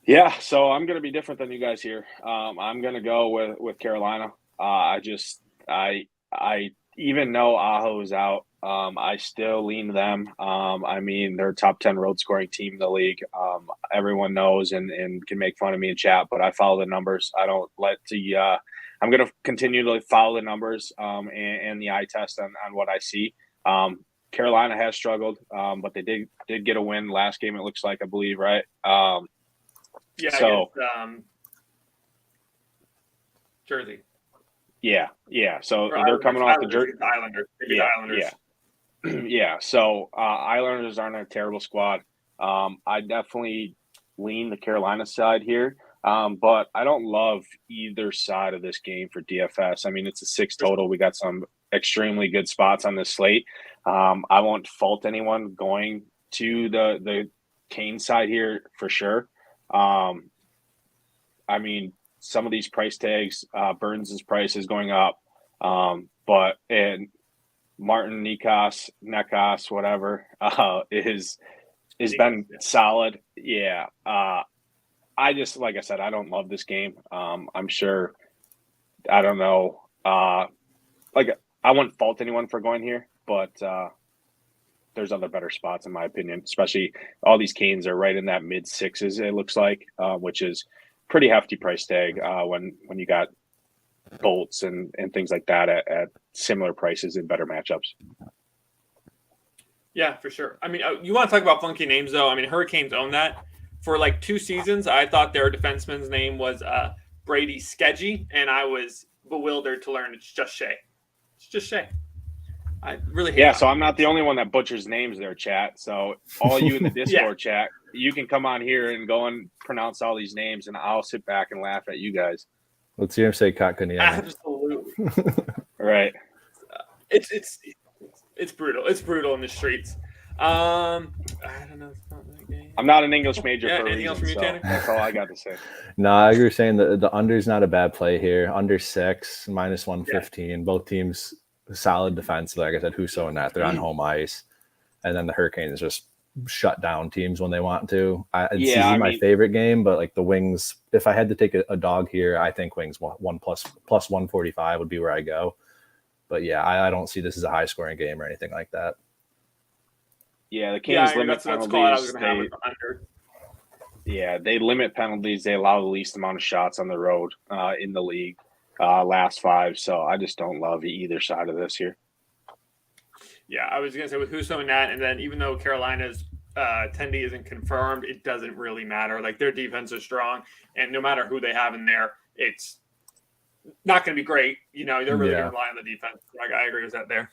Yeah, so I'm going to be different than you guys here. I'm going to go with Carolina. I even though Aho is out, I still lean them. I mean, they're a top 10 road scoring team in the league. Everyone knows and can make fun of me in chat, but I follow the numbers. I don't let the I'm going to continue to follow the numbers and the eye test on what I see. Carolina has struggled, but they did get a win last game, it looks like, I believe, right? Yeah, so Jersey. Yeah. So they're coming off the Jersey Islanders. Yeah. Yeah. So Islanders aren't a terrible squad. I definitely lean the Carolina side here, but I don't love either side of this game for DFS. I mean, it's a 6 total. We got some extremely good spots on this slate. I won't fault anyone going to the Kane side here for sure. I mean, some of these price tags, Burns' price is going up, but Martin Nekos, whatever, is been solid. Yeah. I just, like I said, I don't love this game. I'm sure, I don't know. I wouldn't fault anyone for going here, but there's other better spots in my opinion, especially all these Canes are right in that mid 6s. It looks like, which is pretty hefty price tag when you got Bolts and things like that at similar prices in better matchups. Yeah, for sure. I mean, you want to talk about funky names though. I mean, Hurricanes own that. For like 2 seasons, I thought their defenseman's name was Brady Skeggy, and I was bewildered to learn it's just Shea. It's just Shea. I really hate so I'm not the only one that butchers names there, chat. So all you in the Discord chat, you can come on here and go and pronounce all these names, and I'll sit back and laugh at you guys. Let's hear him say Kotkaniemi. Absolutely. Right. It's brutal. It's brutal in the streets. I don't know. It's not that game. I'm not an English major for a anything else reason, from you, Tanner? that's all I got to say. No, I agree saying the under's not a bad play here. Under 6, minus 115. Yeah. Both teams solid defense. Like I said, Husso and that, they're on home ice. And then the Hurricanes just shut down teams when they want to. This is my favorite game, but like the Wings, if I had to take a dog here, I think Wings plus 145 would be where I go. But yeah, I don't see this as a high scoring game or anything like that. Yeah, the Canes limit penalties. They limit penalties. They allow the least amount of shots on the road in the league, last 5. So I just don't love either side of this here. Yeah, I was going to say with Husso and that, and then even though Carolina's Tendy isn't confirmed, it doesn't really matter. Like, their defense is strong, and no matter who they have in there, it's not going to be great. You know, they're really going to rely on the defense. I agree with that there.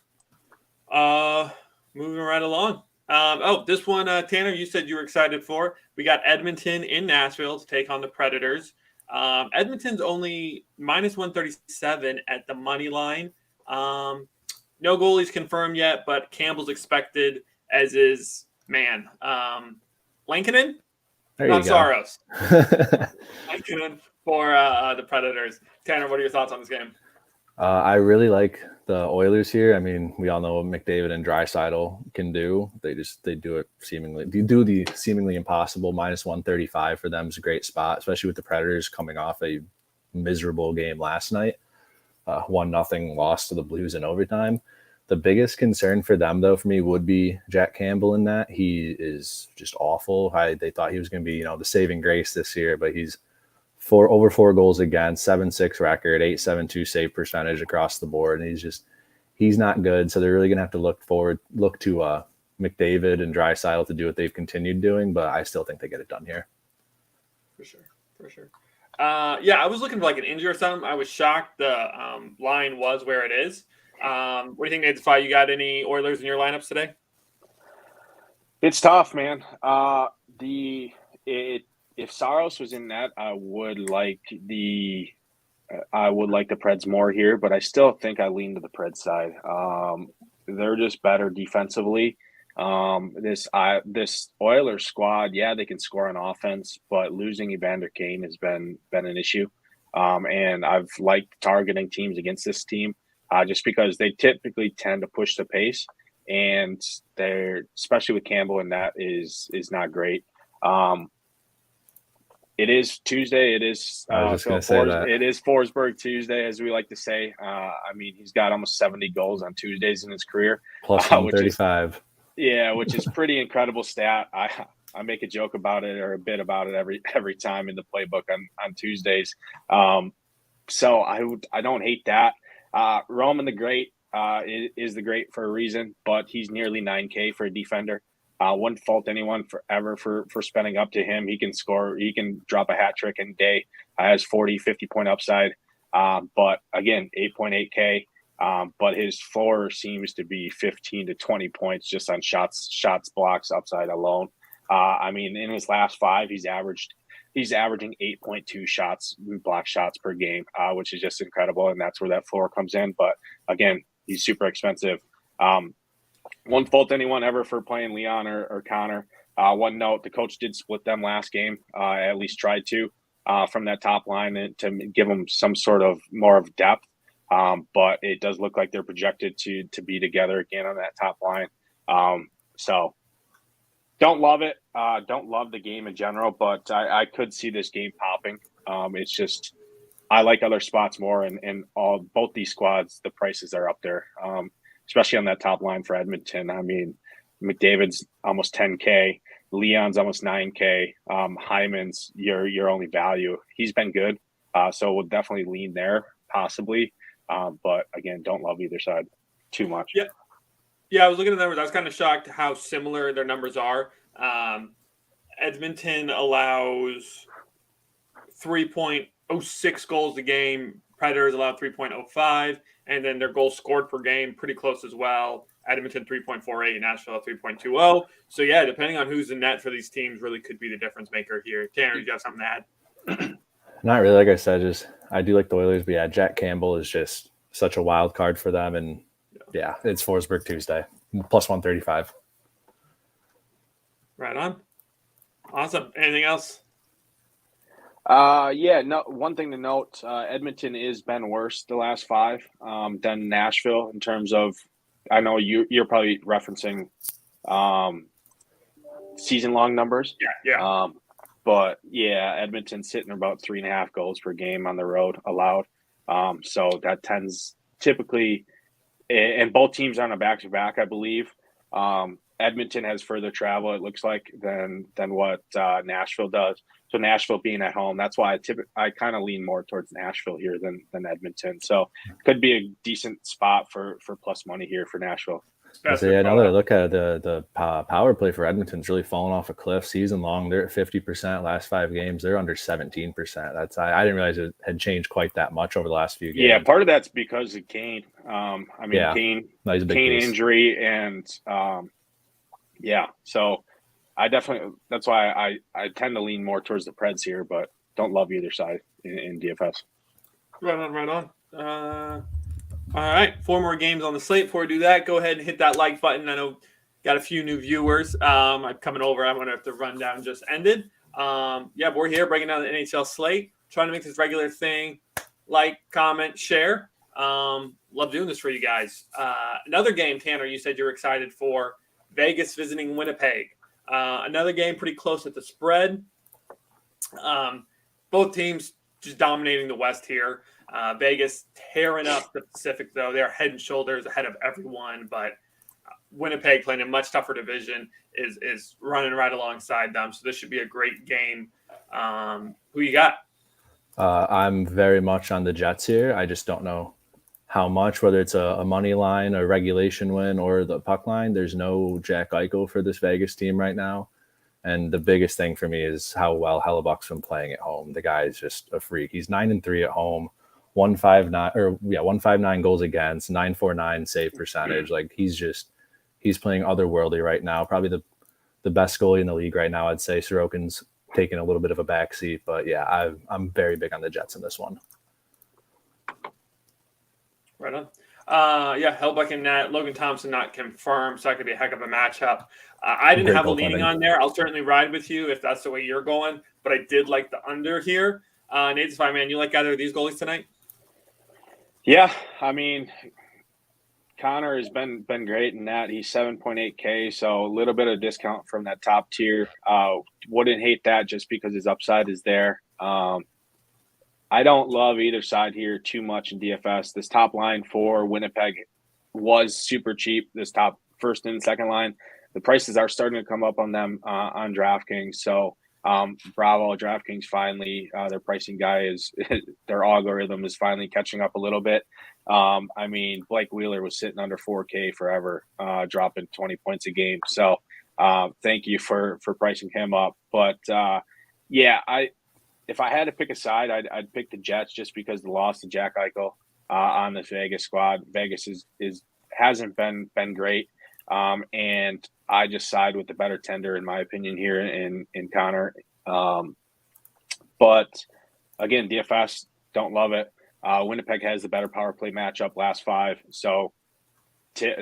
Moving right along. This one, Tanner, you said you were excited for. We got Edmonton in Nashville to take on the Predators. Edmonton's only minus 137 at the money line. No goalies confirmed yet, but Campbell's expected, as is, Lankinen? Not Saros. Lankinen for the Predators. Tanner, what are your thoughts on this game? I really like the Oilers here. I mean, we all know what McDavid and Draisaitl can do. They do it the seemingly impossible. Minus 135 for them is a great spot, especially with the Predators coming off a miserable game last night. 1-0 loss to the Blues in overtime. The biggest concern for them, though, for me would be Jack Campbell in that. He is just awful. They thought he was going to be, the saving grace this year, but he's over 4 goals against, 7-6 record, 8.72 save percentage across the board. And he's not good. So they're really going to have to look to McDavid and Draisaitl to do what they've continued doing. But I still think they get it done here. For sure. Yeah, I was looking for like an injury or something. I was shocked the line was where it is. What do you think, Nathan? You got any Oilers in your lineups today? It's tough, man. If Saros was in net, I would like the Preds more here, but I still think I lean to the Preds side. They're just better defensively. This Oilers squad, yeah, they can score on offense, but losing Evander Kane has been an issue. And I've liked targeting teams against this team just because they typically tend to push the pace, and they're, especially with Campbell in that, is not great. It is Tuesday. It is. I was just going to say that. It is Forsberg Tuesday, as we like to say. I mean, he's got almost 70 goals on Tuesdays in his career. Plus 135. Which is pretty incredible stat. I make a joke about it or a bit about it every time in the playbook on Tuesdays. So I don't hate that. Roman the Great is the great for a reason, but he's nearly 9K for a defender. Wouldn't fault anyone for spending up to him. He can score. He can drop a hat trick in a day. Has 40, 50 point upside. But again, 8.8K. But his floor seems to be 15 to 20 points just on shots, blocks, upside alone. I mean, in his last 5, he's averaging 8.2 block shots per game, which is just incredible. And that's where that floor comes in. But again, he's super expensive. Won't fault anyone ever for playing Leon or Connor. One note, the coach did split them last game, at least tried to, from that top line and to give them some sort of more of depth. But it does look like they're projected to be together again on that top line. So don't love it. Don't love the game in general, but I could see this game popping. It's just I like other spots more, and both these squads, the prices are up there. Especially on that top line for Edmonton. I mean, McDavid's almost 10K, Leon's almost 9K, Hyman's your only value. He's been good, so we'll definitely lean there possibly. But again, don't love either side too much. Yeah. I was looking at the numbers. I was kind of shocked how similar their numbers are. Edmonton allows 3.06 goals a game. Predators allow 3.05. And then their goals scored per game, pretty close as well. Edmonton 3.48, Nashville 3.20. So, yeah, depending on who's in net for these teams really could be the difference maker here. Tanner, you got something to add? Not really. Like I said, I do like the Oilers, but yeah, Jack Campbell is just such a wild card for them. And, yeah, it's Forsberg Tuesday, plus 135. Right on. Awesome. Anything else? No. One thing to note: Edmonton has been worse the last 5 than Nashville in terms of. I know you're probably referencing season-long numbers. Yeah. But yeah, Edmonton's sitting about 3.5 goals per game on the road allowed. So that tends typically, and both teams are on a back-to-back, I believe. Edmonton has further travel, it looks like, than what Nashville does. So Nashville being at home, that's why I kind of lean more towards Nashville here than Edmonton. So could be a decent spot for plus money here for Nashville. So yeah, now that I look at it, the power play for Edmonton's really fallen off a cliff season long. They're at 50% last 5 games. They're under 17%. I didn't realize it had changed quite that much over the last few games. Yeah, part of that's because of Kane. Kane injury and so I definitely that's why I tend to lean more towards the Preds here, but don't love either side in DFS. Right on. All right, 4 more games on the slate. Before we do that, go ahead and hit that like button. I know got a few new viewers. I'm coming over. I'm going to have the rundown just ended. But we're here breaking down the NHL slate, trying to make this regular thing. Like, comment, share. Love doing this for you guys. Another game, Tanner, you said you were excited for. Vegas visiting Winnipeg. Another game pretty close at the spread. Both teams just dominating the West here. Vegas tearing up the Pacific, though. They're head and shoulders ahead of everyone, but Winnipeg playing a much tougher division is running right alongside them. So this should be a great game. Who you got? I'm very much on the Jets here. I just don't know how much, whether it's a money line, a regulation win, or the puck line. There's no Jack Eichel for this Vegas team right now. And the biggest thing for me is how well Hellebuck's been playing at home. The guy is just a freak. He's 9-3 at home, 159 goals against, 949 save percentage. Like he's playing otherworldly right now. Probably the best goalie in the league right now. I'd say Sorokin's taking a little bit of a backseat, but yeah, I'm very big on the Jets in this one. Right on. Hellebuck and net. Logan Thompson not confirmed, so that could be a heck of a matchup. I didn't have a leaning on there. I'll certainly ride with you if that's the way you're going, but I did like the under here. Nate's fine, man. You like either of these goalies tonight? Yeah, I mean, Connor has been great in that. He's 7.8K, so a little bit of discount from that top tier. Wouldn't hate that just because his upside is there. I don't love either side here too much in DFS. This top line for Winnipeg was super cheap. This top first and second line, the prices are starting to come up on them on DraftKings. So bravo, DraftKings finally, their pricing guy their algorithm is finally catching up a little bit. I mean, Blake Wheeler was sitting under 4K forever, dropping 20 points a game. So thank you for pricing him up. But if I had to pick a side, I'd pick the Jets just because the loss to Jack Eichel on this Vegas squad. Vegas hasn't been great, and I just side with the better tender in my opinion here in Connor. But again, DFS don't love it. Winnipeg has the better power play matchup last five, so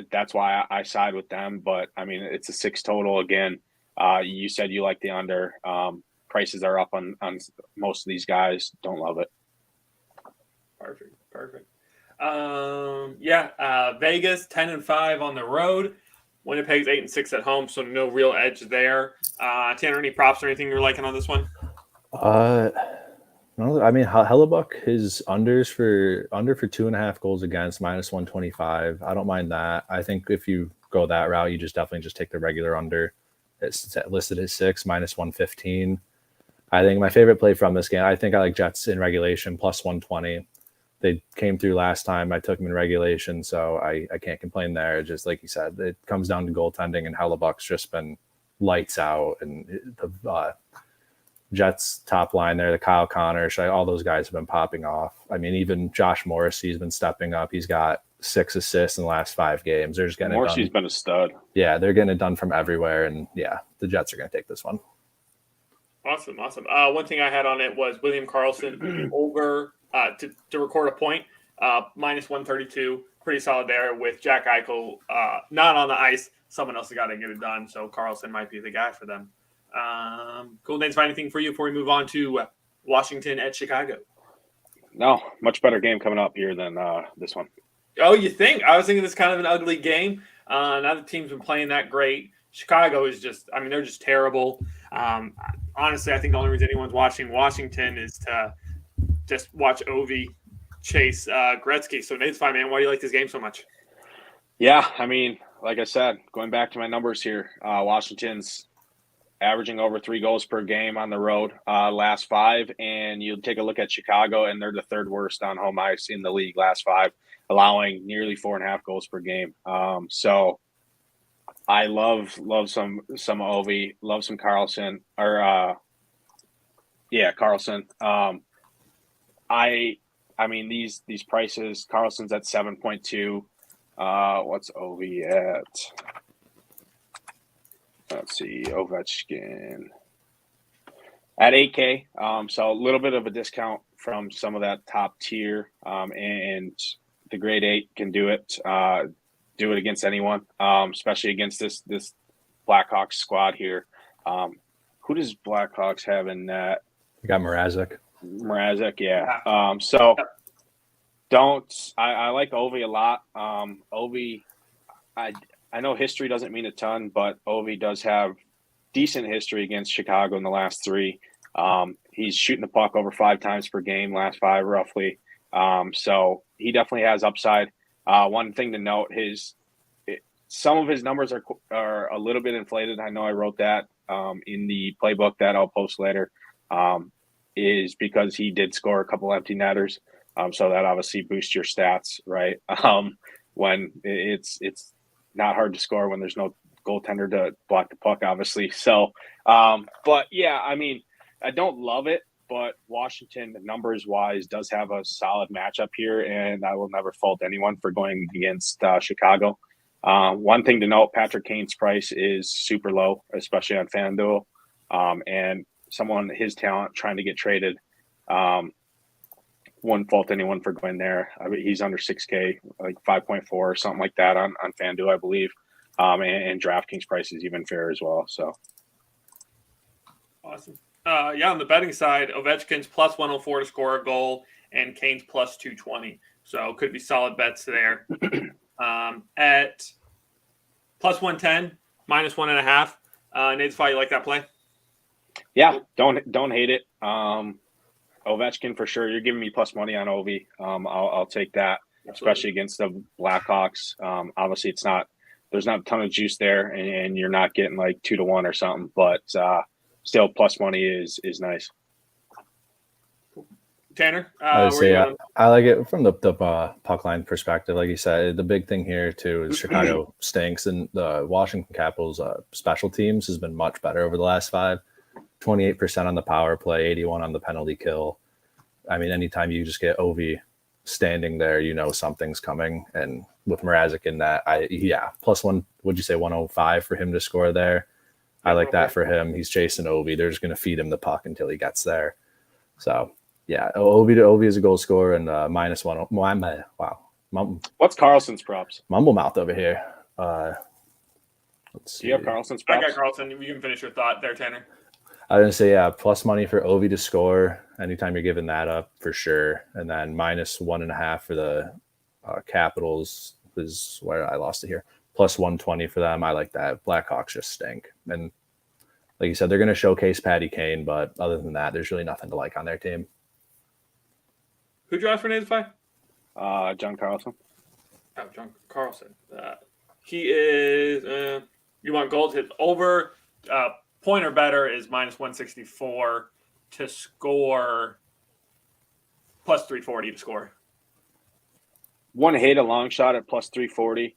that's why I side with them. But I mean, it's a 6 total again. You said you like the under. Prices are up on most of these guys. Don't love it. Perfect. Vegas 10-5 on the road. Winnipeg's 8-6 at home, so no real edge there. Tanner, any props or anything you're liking on this one? No, I mean Hellebuck, his under for 2.5 goals against, -125. I don't mind that. I think if you go that route, you definitely take the regular under. It's listed as 6 -115. I think my favorite play from this game, I think I like Jets in regulation +120. They came through last time. I took them in regulation, so I can't complain there. Just like you said, it comes down to goaltending, and Hellebuck's just been lights out. And the Jets top line there, the Kyle Connor, all those guys have been popping off. I mean, even Josh Morrissey's been stepping up. He's got 6 assists in the last 5 games. They're just getting Morrissey's been a stud. Yeah, they're getting it done from everywhere, and yeah, the Jets are going to take this one. Awesome. One thing I had on it was William Karlsson over to record a point, -132. Pretty solid there with Jack Eichel not on the ice. Someone else has got to get it done, so Karlsson might be the guy for them. Cool. Nate's find anything for you before we move on to Washington at Chicago? No, much better game coming up here than this one. Oh, you think? I was thinking this is kind of an ugly game. Now the team's been playing that great. Chicago is they're just terrible. Honestly, I think the only reason anyone's watching Washington is to just watch Ovi chase Gretzky. So Nate's fine, man. Why do you like this game so much? Yeah, I mean, like I said, going back to my numbers here, Washington's averaging over 3 goals per game on the road last 5. And you take a look at Chicago, and they're the 3rd worst on home ice in the league last 5, allowing nearly 4.5 goals per game. So I love some Ovi, love some Karlsson, Karlsson. I mean these prices. Karlsson's at 7.2. What's Ovi at? Let's see, Ovechkin at 8K. So a little bit of a discount from some of that top tier, and the grade 8 can do it. Do it against anyone, especially against this Blackhawks squad here. Who does Blackhawks have in that? You got Mrazek, yeah. I like Ovi a lot. Ovi, I know history doesn't mean a ton, but Ovi does have decent history against Chicago in the last 3. He's shooting the puck over 5 times per game, last 5 roughly. So he definitely has upside. One thing to note, some of his numbers are a little bit inflated. I know I wrote that in the playbook that I'll post later. is because he did score a couple empty netters. So that obviously boosts your stats, right? When it's not hard to score when there's no goaltender to block the puck, obviously. So, but yeah, I mean, I don't love it, but Washington, numbers wise, does have a solid matchup here, and I will never fault anyone for going against Chicago. One thing to note, Patrick Kane's price is super low, especially on FanDuel, and someone his talent trying to get traded. Wouldn't fault anyone for going there. I mean, he's under 6K, like 5.4 or something like that on FanDuel, I believe. And DraftKings price is even fair as well. So awesome. On the betting side, Ovechkin's plus 104 to score a goal and Kane's plus 220. So could be solid bets there. At plus 110, minus 1.5. Nadesfy, you like that play? Yeah, don't hate it. Ovechkin for sure. You're giving me plus money on Ovi. I'll take that, especially against the Blackhawks. Obviously, there's not a ton of juice there, and you're not getting like 2-1 or something, but still plus money is nice. Tanner, I would say I like it from the puck line perspective. Like you said, the big thing here too is Chicago stinks, and the Washington Capitals special teams has been much better over the last 5. 28% on the power play, 81 on the penalty kill. I mean, anytime you just get Ovi standing there, you know something's coming. And with Mrazek in that, plus one. Would you say 105 for him to score there? I like that for him. He's chasing Ovi. They're just going to feed him the puck until he gets there. So yeah, Ovi is a goal scorer and minus 1. Wow. What's Carlson's props? Mumble mouth over here. Let's see. Do you have Carlson's props? I got Carlson. You can finish your thought there, Tanner. I was going to say, plus money for Ovi to score anytime you're giving that up for sure. And then minus 1.5 for the Capitals is where I lost it here. Plus 120 for them. I like that. Blackhawks just stink. And like you said, they're going to showcase Patty Kane, but other than that, there's really nothing to like on their team. Who draws for Nadesfy? John Carlson. Oh, John Carlson. He is, you want gold hit over, point or better is minus 164 to score, plus 340 to score. One hit, a long shot at plus 340.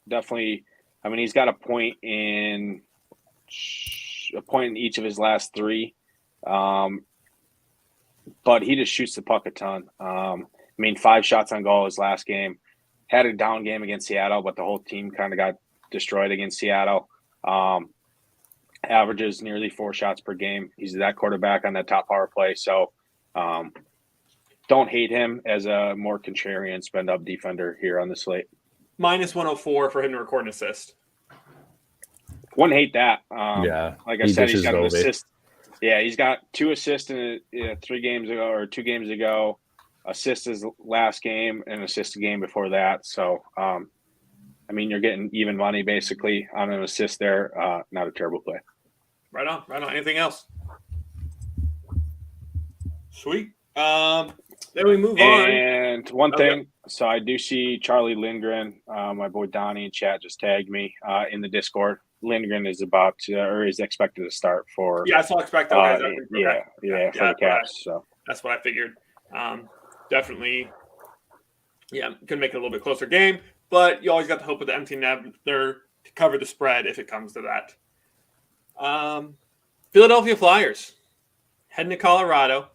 Definitely. I mean, he's got a point in each of his last 3. But he just shoots the puck a ton. I mean, 5 shots on goal his last game. Had a down game against Seattle, but the whole team kind of got destroyed against Seattle. Averages nearly 4 shots per game. He's that quarterback on that top power play. So don't hate him as a more contrarian spend-up defender here on the slate. Minus 104 for him to record an assist. Wouldn't hate that. Like I said, he's got an assist. Yeah, he's got 2 assists in 2 games ago. Assist his last game and assist a game before that. So, I mean, you're getting even money basically on an assist there. Not a terrible play. Right on. Anything else? Sweet. Then we move on. And one thing, so I do see Charlie Lindgren, my boy Donnie in chat just tagged me in the Discord. Lindgren is about to, or is expected to start for. Yeah, I saw expected. For the Caps. So that's what I figured. Definitely, could make it a little bit closer game, but you always got the hope with the empty net there to cover the spread if it comes to that. Philadelphia Flyers heading to Colorado.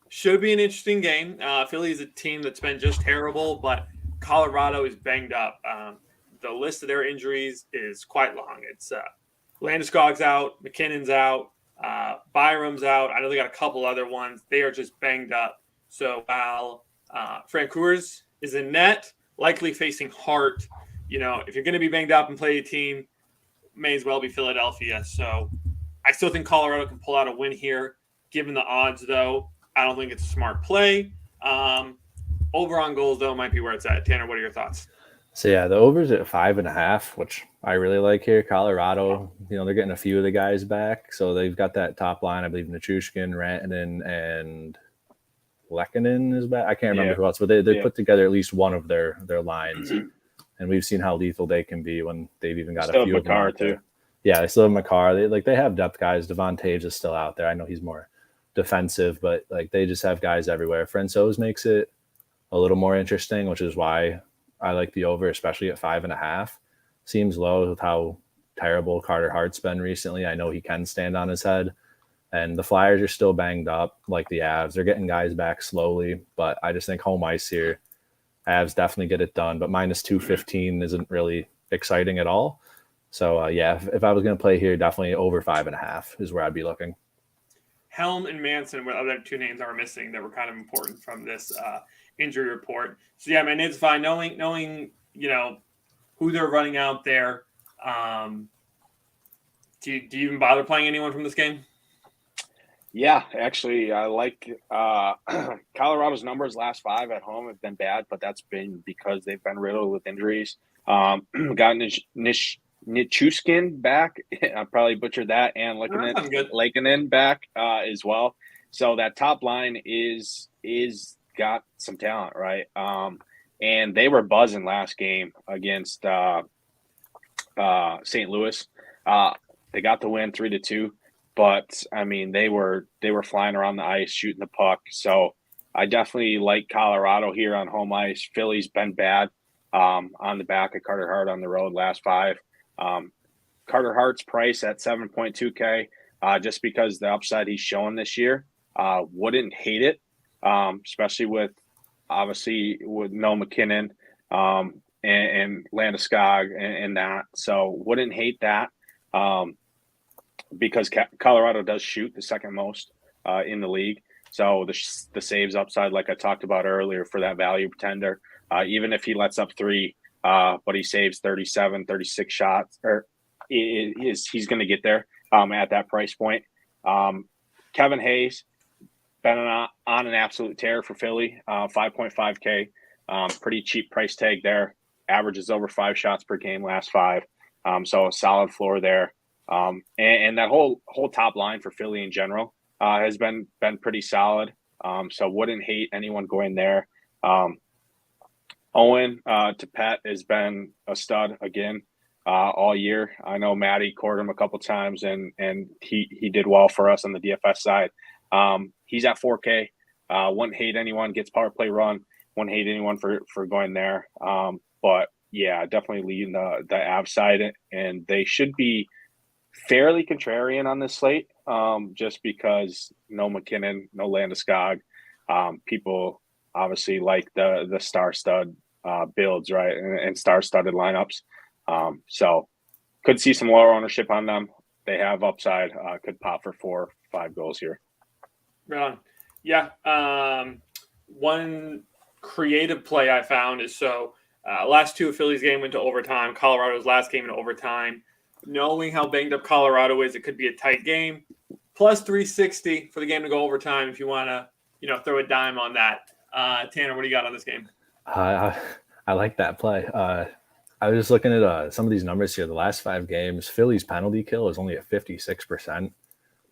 Should be an interesting game. Philly is a team that's been just terrible, but Colorado is banged up. The list of their injuries is quite long. It's Landeskog's out, McKinnon's out, Byram's out. I know they got a couple other ones. They are just banged up. So while Francouz is in net, likely facing Hart, if you're going to be banged up and play a team, may as well be Philadelphia. So I still think Colorado can pull out a win here. Given the odds, though, I don't think it's a smart play. Over on goals, though, might be where it's at. Tanner, what are your thoughts? So, the over's at 5.5, which I really like here. Colorado, they're getting a few of the guys back. So they've got that top line, I believe, Nichushkin, Rantanen, and Lehkonen is back. I can't remember who else, but they put together at least one of their lines. And we've seen how lethal they can be when they've even got a few Makar of them. Too. Yeah, they still have Makar. They have depth guys. Devon Taves is still out there. I know he's more defensive, but like they just have guys everywhere. Francouz makes it a little more interesting, which is why I like the over, especially at 5.5. Seems low with how terrible Carter Hart's been recently. I know he can stand on his head, and the Flyers are still banged up like the Avs. They're getting guys back slowly, but I just think home ice here, Avs definitely get it done, but minus 215 isn't really exciting at all. So yeah, if I was going to play here, definitely over 5.5 is where I'd be looking. Helm and Manson were the other two names that were missing that were kind of important from this injury report. So yeah, man, it's fine knowing who they're running out there. Do you even bother playing anyone from this game? Yeah, actually, I like Colorado's numbers last 5 at home have been bad, but that's been because they've been riddled with injuries. Got Nichushkin back. I probably butchered that, and Lankinen back as well. So that top line is got some talent, right? And they were buzzing last game against St. Louis. They got the win 3-2. But I mean, they were flying around the ice, shooting the puck. So I definitely like Colorado here on home ice. Philly's been bad on the back of Carter Hart on the road last 5. Carter Hart's price at 7.2K, just because the upside he's showing this year, wouldn't hate it, especially with no McKinnon and Landeskog and that. So wouldn't hate that. Because Colorado does shoot the second most in the league. So the saves upside, like I talked about earlier, for that value pretender, even if he lets up 3, but he saves 37, 36 shots, or he's going to get there at that price point. Kevin Hayes, been on an absolute tear for Philly, 5.5K, pretty cheap price tag there. Averages over 5 shots per game last 5. So a solid floor there. And that whole top line for Philly in general has been pretty solid. So wouldn't hate anyone going there. Owen Tippett has been a stud again all year. I know Matty courted him a couple times, and he did well for us on the DFS side. He's at 4K. Wouldn't hate anyone gets power play run. Wouldn't hate anyone for going there. But yeah, definitely leading the Avs side, and they should be fairly contrarian on this slate, just because no McKinnon, no Landeskog. People obviously like the star-stud builds, right, and star-studded lineups. So could see some lower ownership on them. They have upside, could pop for 4 or 5 goals here. Right on. Yeah. One creative play I found is last 2 of Philly's game went to overtime. Colorado's last game in overtime. Knowing how banged up Colorado is, it could be a tight game. Plus 360 for the game to go overtime if you want to, throw a dime on that. Tanner, what do you got on this game? I like that play. I was just looking at some of these numbers here. The last 5 games, Philly's penalty kill is only at 56%,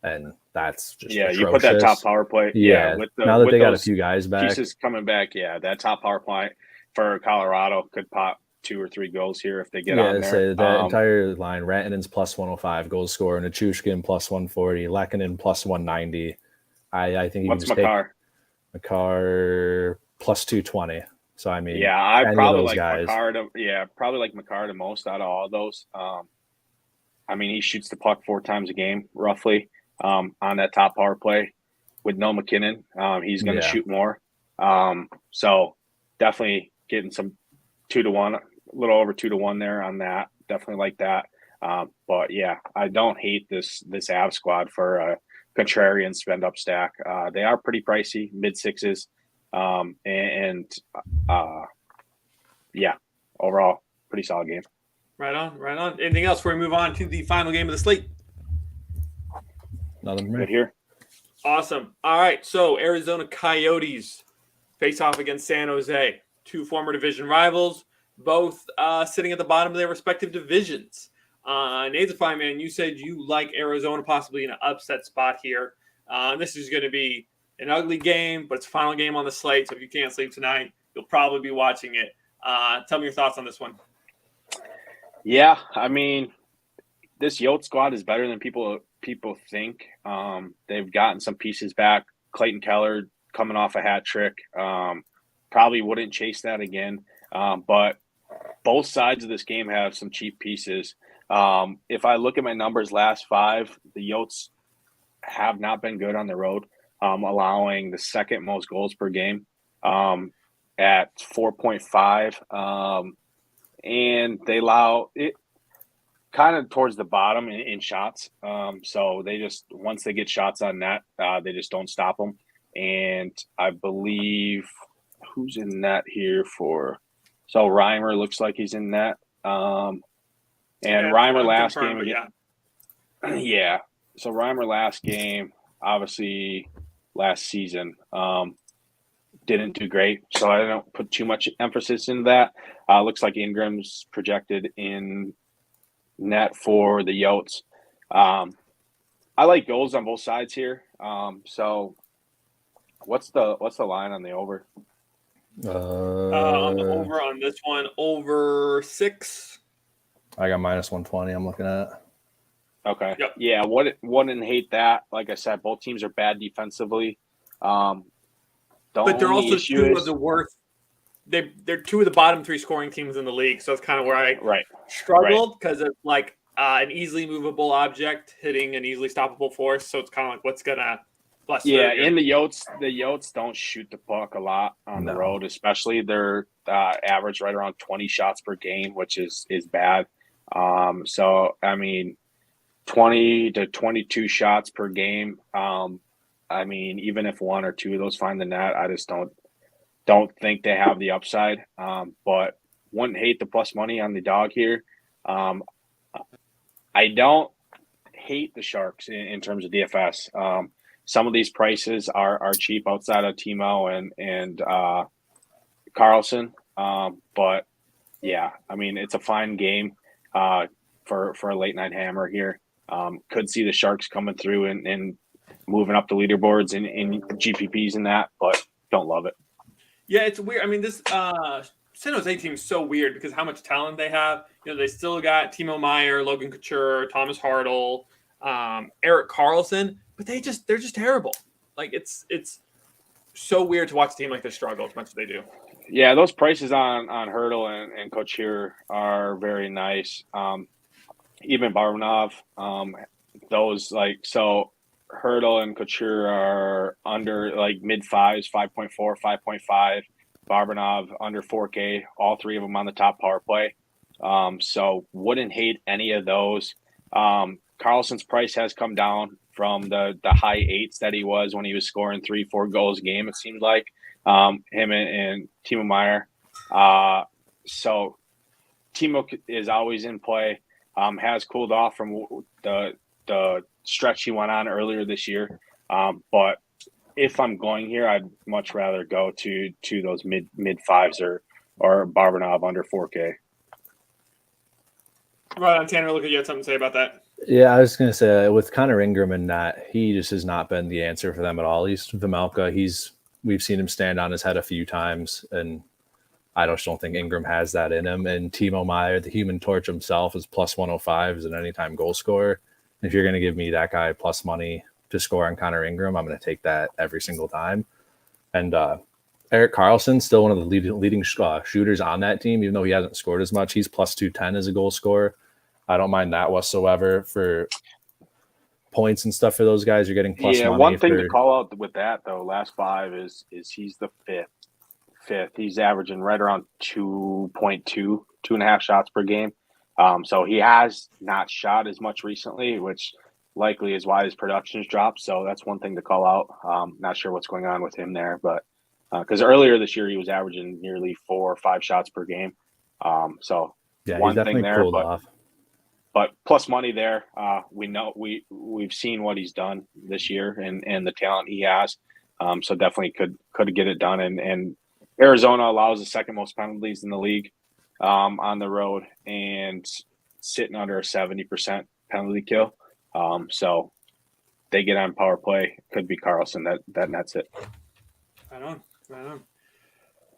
and that's just atrocious. You put that top power play. Yeah, now that they got a few guys back, pieces coming back. Yeah, that top power play for Colorado could pop 2 or 3 goals here if they get on there. So that entire line, Rantanen's plus 105 goals scorer, Nichushkin plus 140, Lehkonen plus 190. I think you can just take Makar plus 220. So I mean, yeah, I probably like guys. Probably like Makar the most out of all those. I mean, he shoots the puck 4 times a game roughly on that top power play with no McKinnon. He's going to shoot more. So definitely getting some 2-to-1. A little over 2-to-1 there on that. Definitely like that. But yeah, I don't hate this Avs squad for a contrarian spend up stack. They are pretty pricey, mid 6s. Yeah, overall pretty solid game. Right on. Anything else before we move on to the final game of the slate? Nothing good here. Awesome. All right, so Arizona Coyotes face off against San Jose, 2 former division rivals, both sitting at the bottom of their respective divisions. Nazafy, man, you said you like Arizona possibly in an upset spot here. This is going to be an ugly game, but it's the final game on the slate, so if you can't sleep tonight, you'll probably be watching it. Tell me your thoughts on this one. Yeah, I mean, this Yote squad is better than people people think. They've gotten some pieces back. Clayton Keller coming off a hat trick. Probably wouldn't chase that again. But both sides of this game have some cheap pieces. If I look at my numbers last 5, the Yotes have not been good on the road, allowing the second most goals per game at 4.5. And they allow it kind of towards the bottom in shots. So they just, once they get shots on net, they just don't stop them. And I believe who's in net here for, so Reimer looks like he's in net. And Reimer last game again. Yeah. So Reimer last game, obviously last season, didn't do great. So I don't put too much emphasis into that. Looks like Ingram's projected in net for the Yotes. I like goals on both sides here. So what's the line on the over? On the over on this one, over 6. I got -120. I'm looking at. Okay. Yep. Yeah. Wouldn't hate that. Like I said, both teams are bad defensively. But they're also two of the worst. They're 2 of the bottom 3 scoring teams in the league. So it's kind of where I struggled because it's like an easily movable object hitting an easily stoppable force. So it's kind of like what's gonna plus. Yeah, and the Yotes don't shoot the puck a lot on the road, especially they're average right around 20 shots per game, which is bad. So I mean, 20 to 22 shots per game. I mean, even if 1 or 2 of those find the net, I just don't think they have the upside. But wouldn't hate the plus money on the dog here. I don't hate the Sharks in terms of DFS. Some of these prices are cheap outside of Timo and Carlson. But yeah, I mean, it's a fine game for a late night hammer here. Could see the Sharks coming through and moving up the leaderboards in GPPs and that, but don't love it. Yeah, it's weird. I mean, this San Jose team is so weird because how much talent they have. You know, they still got Timo Meier, Logan Couture, Thomas Hartl, Erik Karlsson, but they're just terrible. Like it's so weird to watch a team like this struggle as much as they do. Yeah, those prices on Hertl and Couture are very nice. Even Barbanov, those like so Hertl and Couture are under like mid 5s, 5.4, 5.5. Barbanov under 4K, all 3 of them on the top power play. So wouldn't hate any of those. Carlson's price has come down from the high 8s that he was when he was scoring 3-4 goals a game, it seems like. Him and Timo Meier. So Timo is always in play. Has cooled off from the stretch he went on earlier this year. But if I'm going here, I'd much rather go to those mid 5s or Barbanov under 4K. Right on, Tanner. Look at you had something to say about that. Yeah, I was going to say with Connor Ingram and that, he just has not been the answer for them at all. He's Vejmelka. We've seen him stand on his head a few times, and I just don't think Ingram has that in him. And Timo Meier, the Human Torch himself, is plus 105 as an anytime goal scorer. If you're going to give me that guy plus money to score on Connor Ingram, I'm going to take that every single time. And Erik Karlsson, still one of the leading shooters on that team, even though he hasn't scored as much. He's plus 210 as a goal scorer. I don't mind that whatsoever for points and stuff for those guys. You're getting plus money. Yeah, one thing to call out with that, though, last 5 is he's the fifth. He's averaging right around 2.2.5 shots per game. So he has not shot as much recently, which likely is why his production's dropped. So that's one thing to call out. Not sure what's going on with him there, but because earlier this year he was averaging nearly 4 or 5 shots per game. So yeah, one he's thing there, cooled off. But plus money there. We know we've seen what he's done this year and the talent he has. So definitely could get it done. And Arizona allows the second most penalties in the league on the road and sitting under a 70% penalty kill. So they get on power play. Could be Karlsson that nets it. Right on. All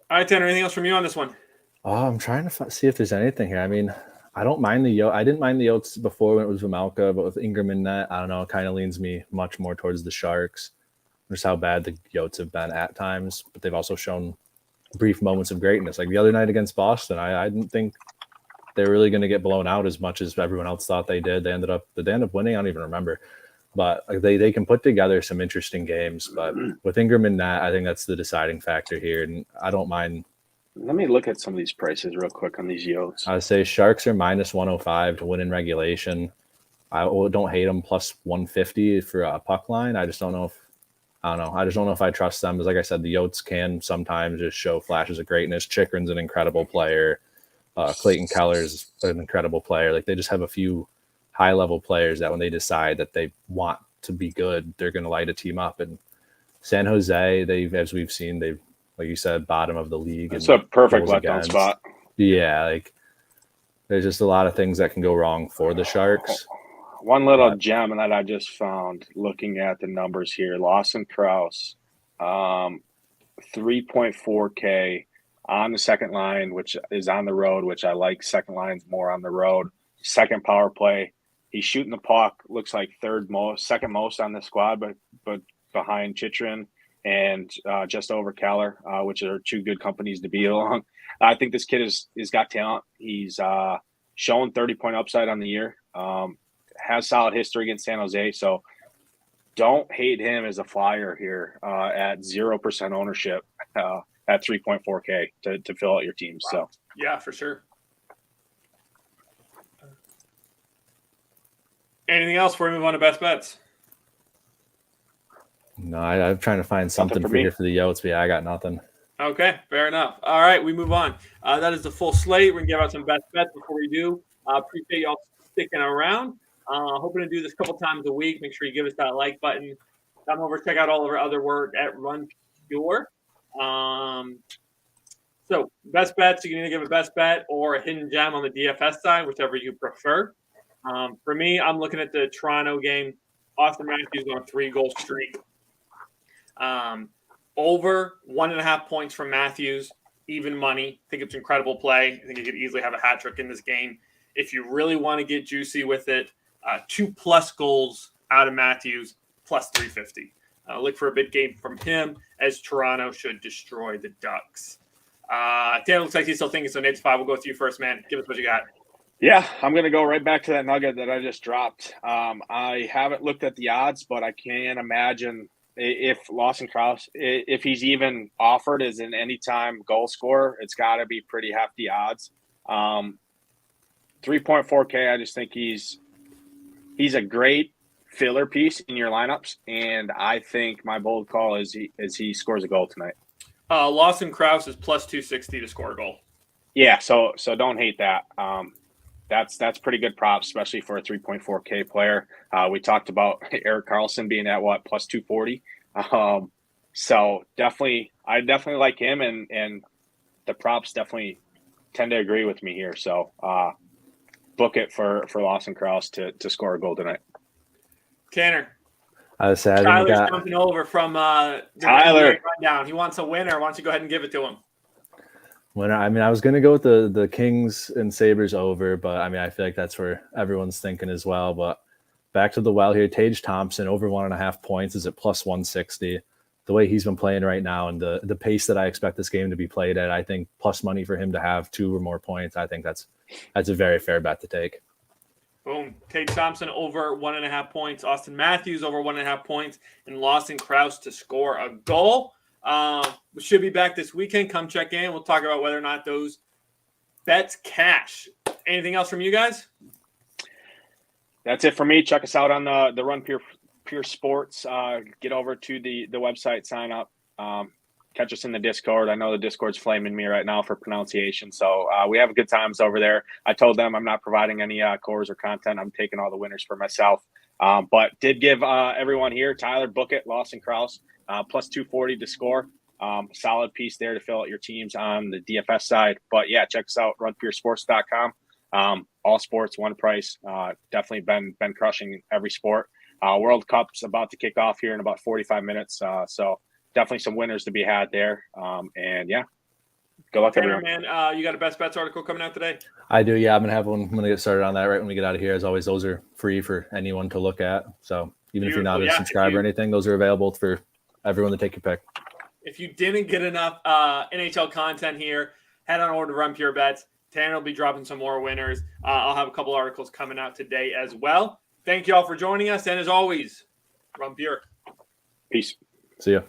right, Tanner, anything else from you on this one? Oh, I'm trying to see if there's anything here. I mean, I don't mind I didn't mind the Yotes before when it was Vejmelka, but with Ingram in net, I don't know. It kind of leans me much more towards the Sharks. Just how bad the Yotes have been at times, but they've also shown brief moments of greatness. Like the other night against Boston, I didn't think they were really going to get blown out as much as everyone else thought they did. Did they end up winning? I don't even remember. But they can put together some interesting games. But with Ingram in that, I think that's the deciding factor here. And I don't mind. Let me look at some of these prices real quick on these Yotes. I would say Sharks are minus 105 to win in regulation. I don't hate them plus 150 for a puck line. I just don't know if I trust them. Because like I said, the Yotes can sometimes just show flashes of greatness. Chikrin's an incredible player. Clayton Keller's an incredible player. Like they just have a few high-level players that when they decide that they want to be good, they're going to light a team up. And San Jose, as we've seen, they've, like you said, bottom of the league. It's a perfect letdown spot. Yeah, like there's just a lot of things that can go wrong for the Sharks. One little gem that I just found looking at the numbers here, Lawson Krause, 3.4K on the second line, which is on the road, which I like second lines more on the road. Second power play. He's shooting the puck, looks like second most on the squad, but behind Chychrun and just over Keller, which are two good companies to be along. I think this kid is got talent. He's shown 30-point upside on the year. Has solid history against San Jose, so don't hate him as a flyer here at 0% ownership at 3.4K to fill out your team. Wow. So yeah, for sure. Anything else before we move on to best bets? No, I'm trying to find something for the Yotes, but yeah, I got nothing. Okay, fair enough. All right, we move on. That is the full slate. We're going to give out some best bets before we do. Appreciate y'all sticking around. Hoping to do this a couple times a week. Make sure you give us that like button. Come over, check out all of our other work at Run Pure. So best bets, you can either give a best bet or a hidden gem on the DFS side, whichever you prefer. For me, I'm looking at the Toronto game. Austin Matthews on a 3-goal streak. Over 1.5 points from Matthews, even money. I think it's incredible play. I think he could easily have a hat trick in this game. If you really want to get juicy with it, 2+ goals out of Matthews, plus 350. Look for a big game from him as Toronto should destroy the Ducks. Dan looks like he's still thinking, so Nate's 5. We'll go with you first, man. Give us what you got. Yeah, I'm going to go right back to that nugget that I just dropped. I haven't looked at the odds, but I can imagine if Lawson Krause, if he's even offered as an anytime goal scorer, it's got to be pretty hefty odds. 3.4K, I just think he's a great filler piece in your lineups, and I think my bold call is he scores a goal tonight. Lawson Krause is plus 260 to score a goal. Yeah, so don't hate that. That's pretty good props, especially for a 3.4K player. We talked about Erik Karlsson being at plus 240. So I definitely like him, and the props definitely tend to agree with me here. So book it for Lawson Krause to score a goal tonight. Tanner. I was sad. Tyler's jumping over from the Tyler rundown. He wants a winner. Why don't you go ahead and give it to him? Winner. I mean, I was going to go with the Kings and Sabres over, but I mean, I feel like that's where everyone's thinking as well. But back to the well here, Tage Thompson over 1.5 points is at plus 160. The way he's been playing right now and the pace that I expect this game to be played at, I think plus money for him to have 2 or more points. I think that's a very fair bet to take. Boom. Tage Thompson over 1.5 points. Austin Matthews over 1.5 points. And Lawson Krause to score a goal. We should be back this weekend. Come check in. We'll talk about whether or not those bets cash. Anything else from you guys? That's it for me. Check us out on the Run Pure Sports. Get over to the website, sign up. Catch us in the Discord. I know the Discord's flaming me right now for pronunciation. So we have good times over there. I told them I'm not providing any cores or content. I'm taking all the winners for myself. But did give everyone here, Tyler, book it, Lawson Krause, plus 240 to score. Solid piece there to fill out your teams on the DFS side. But yeah, check us out, runpuresports.com. All sports, one price. Definitely been crushing every sport. World Cup's about to kick off here in about 45 minutes. So definitely some winners to be had there. And yeah, Good luck, Tanner, everyone. man, you got a best bets article coming out today? I do. Yeah, I'm gonna have one. I'm gonna get started on that right when we get out of here. As always, those are free for anyone to look at. So even if you're not a subscriber or anything, those are available for everyone to take your pick. If you didn't get enough NHL content here, head on over to Run Pure Bets. Tanner will be dropping some more winners. I'll have a couple articles coming out today as well. Thank you all for joining us. And as always, Run Pure. Peace. See ya.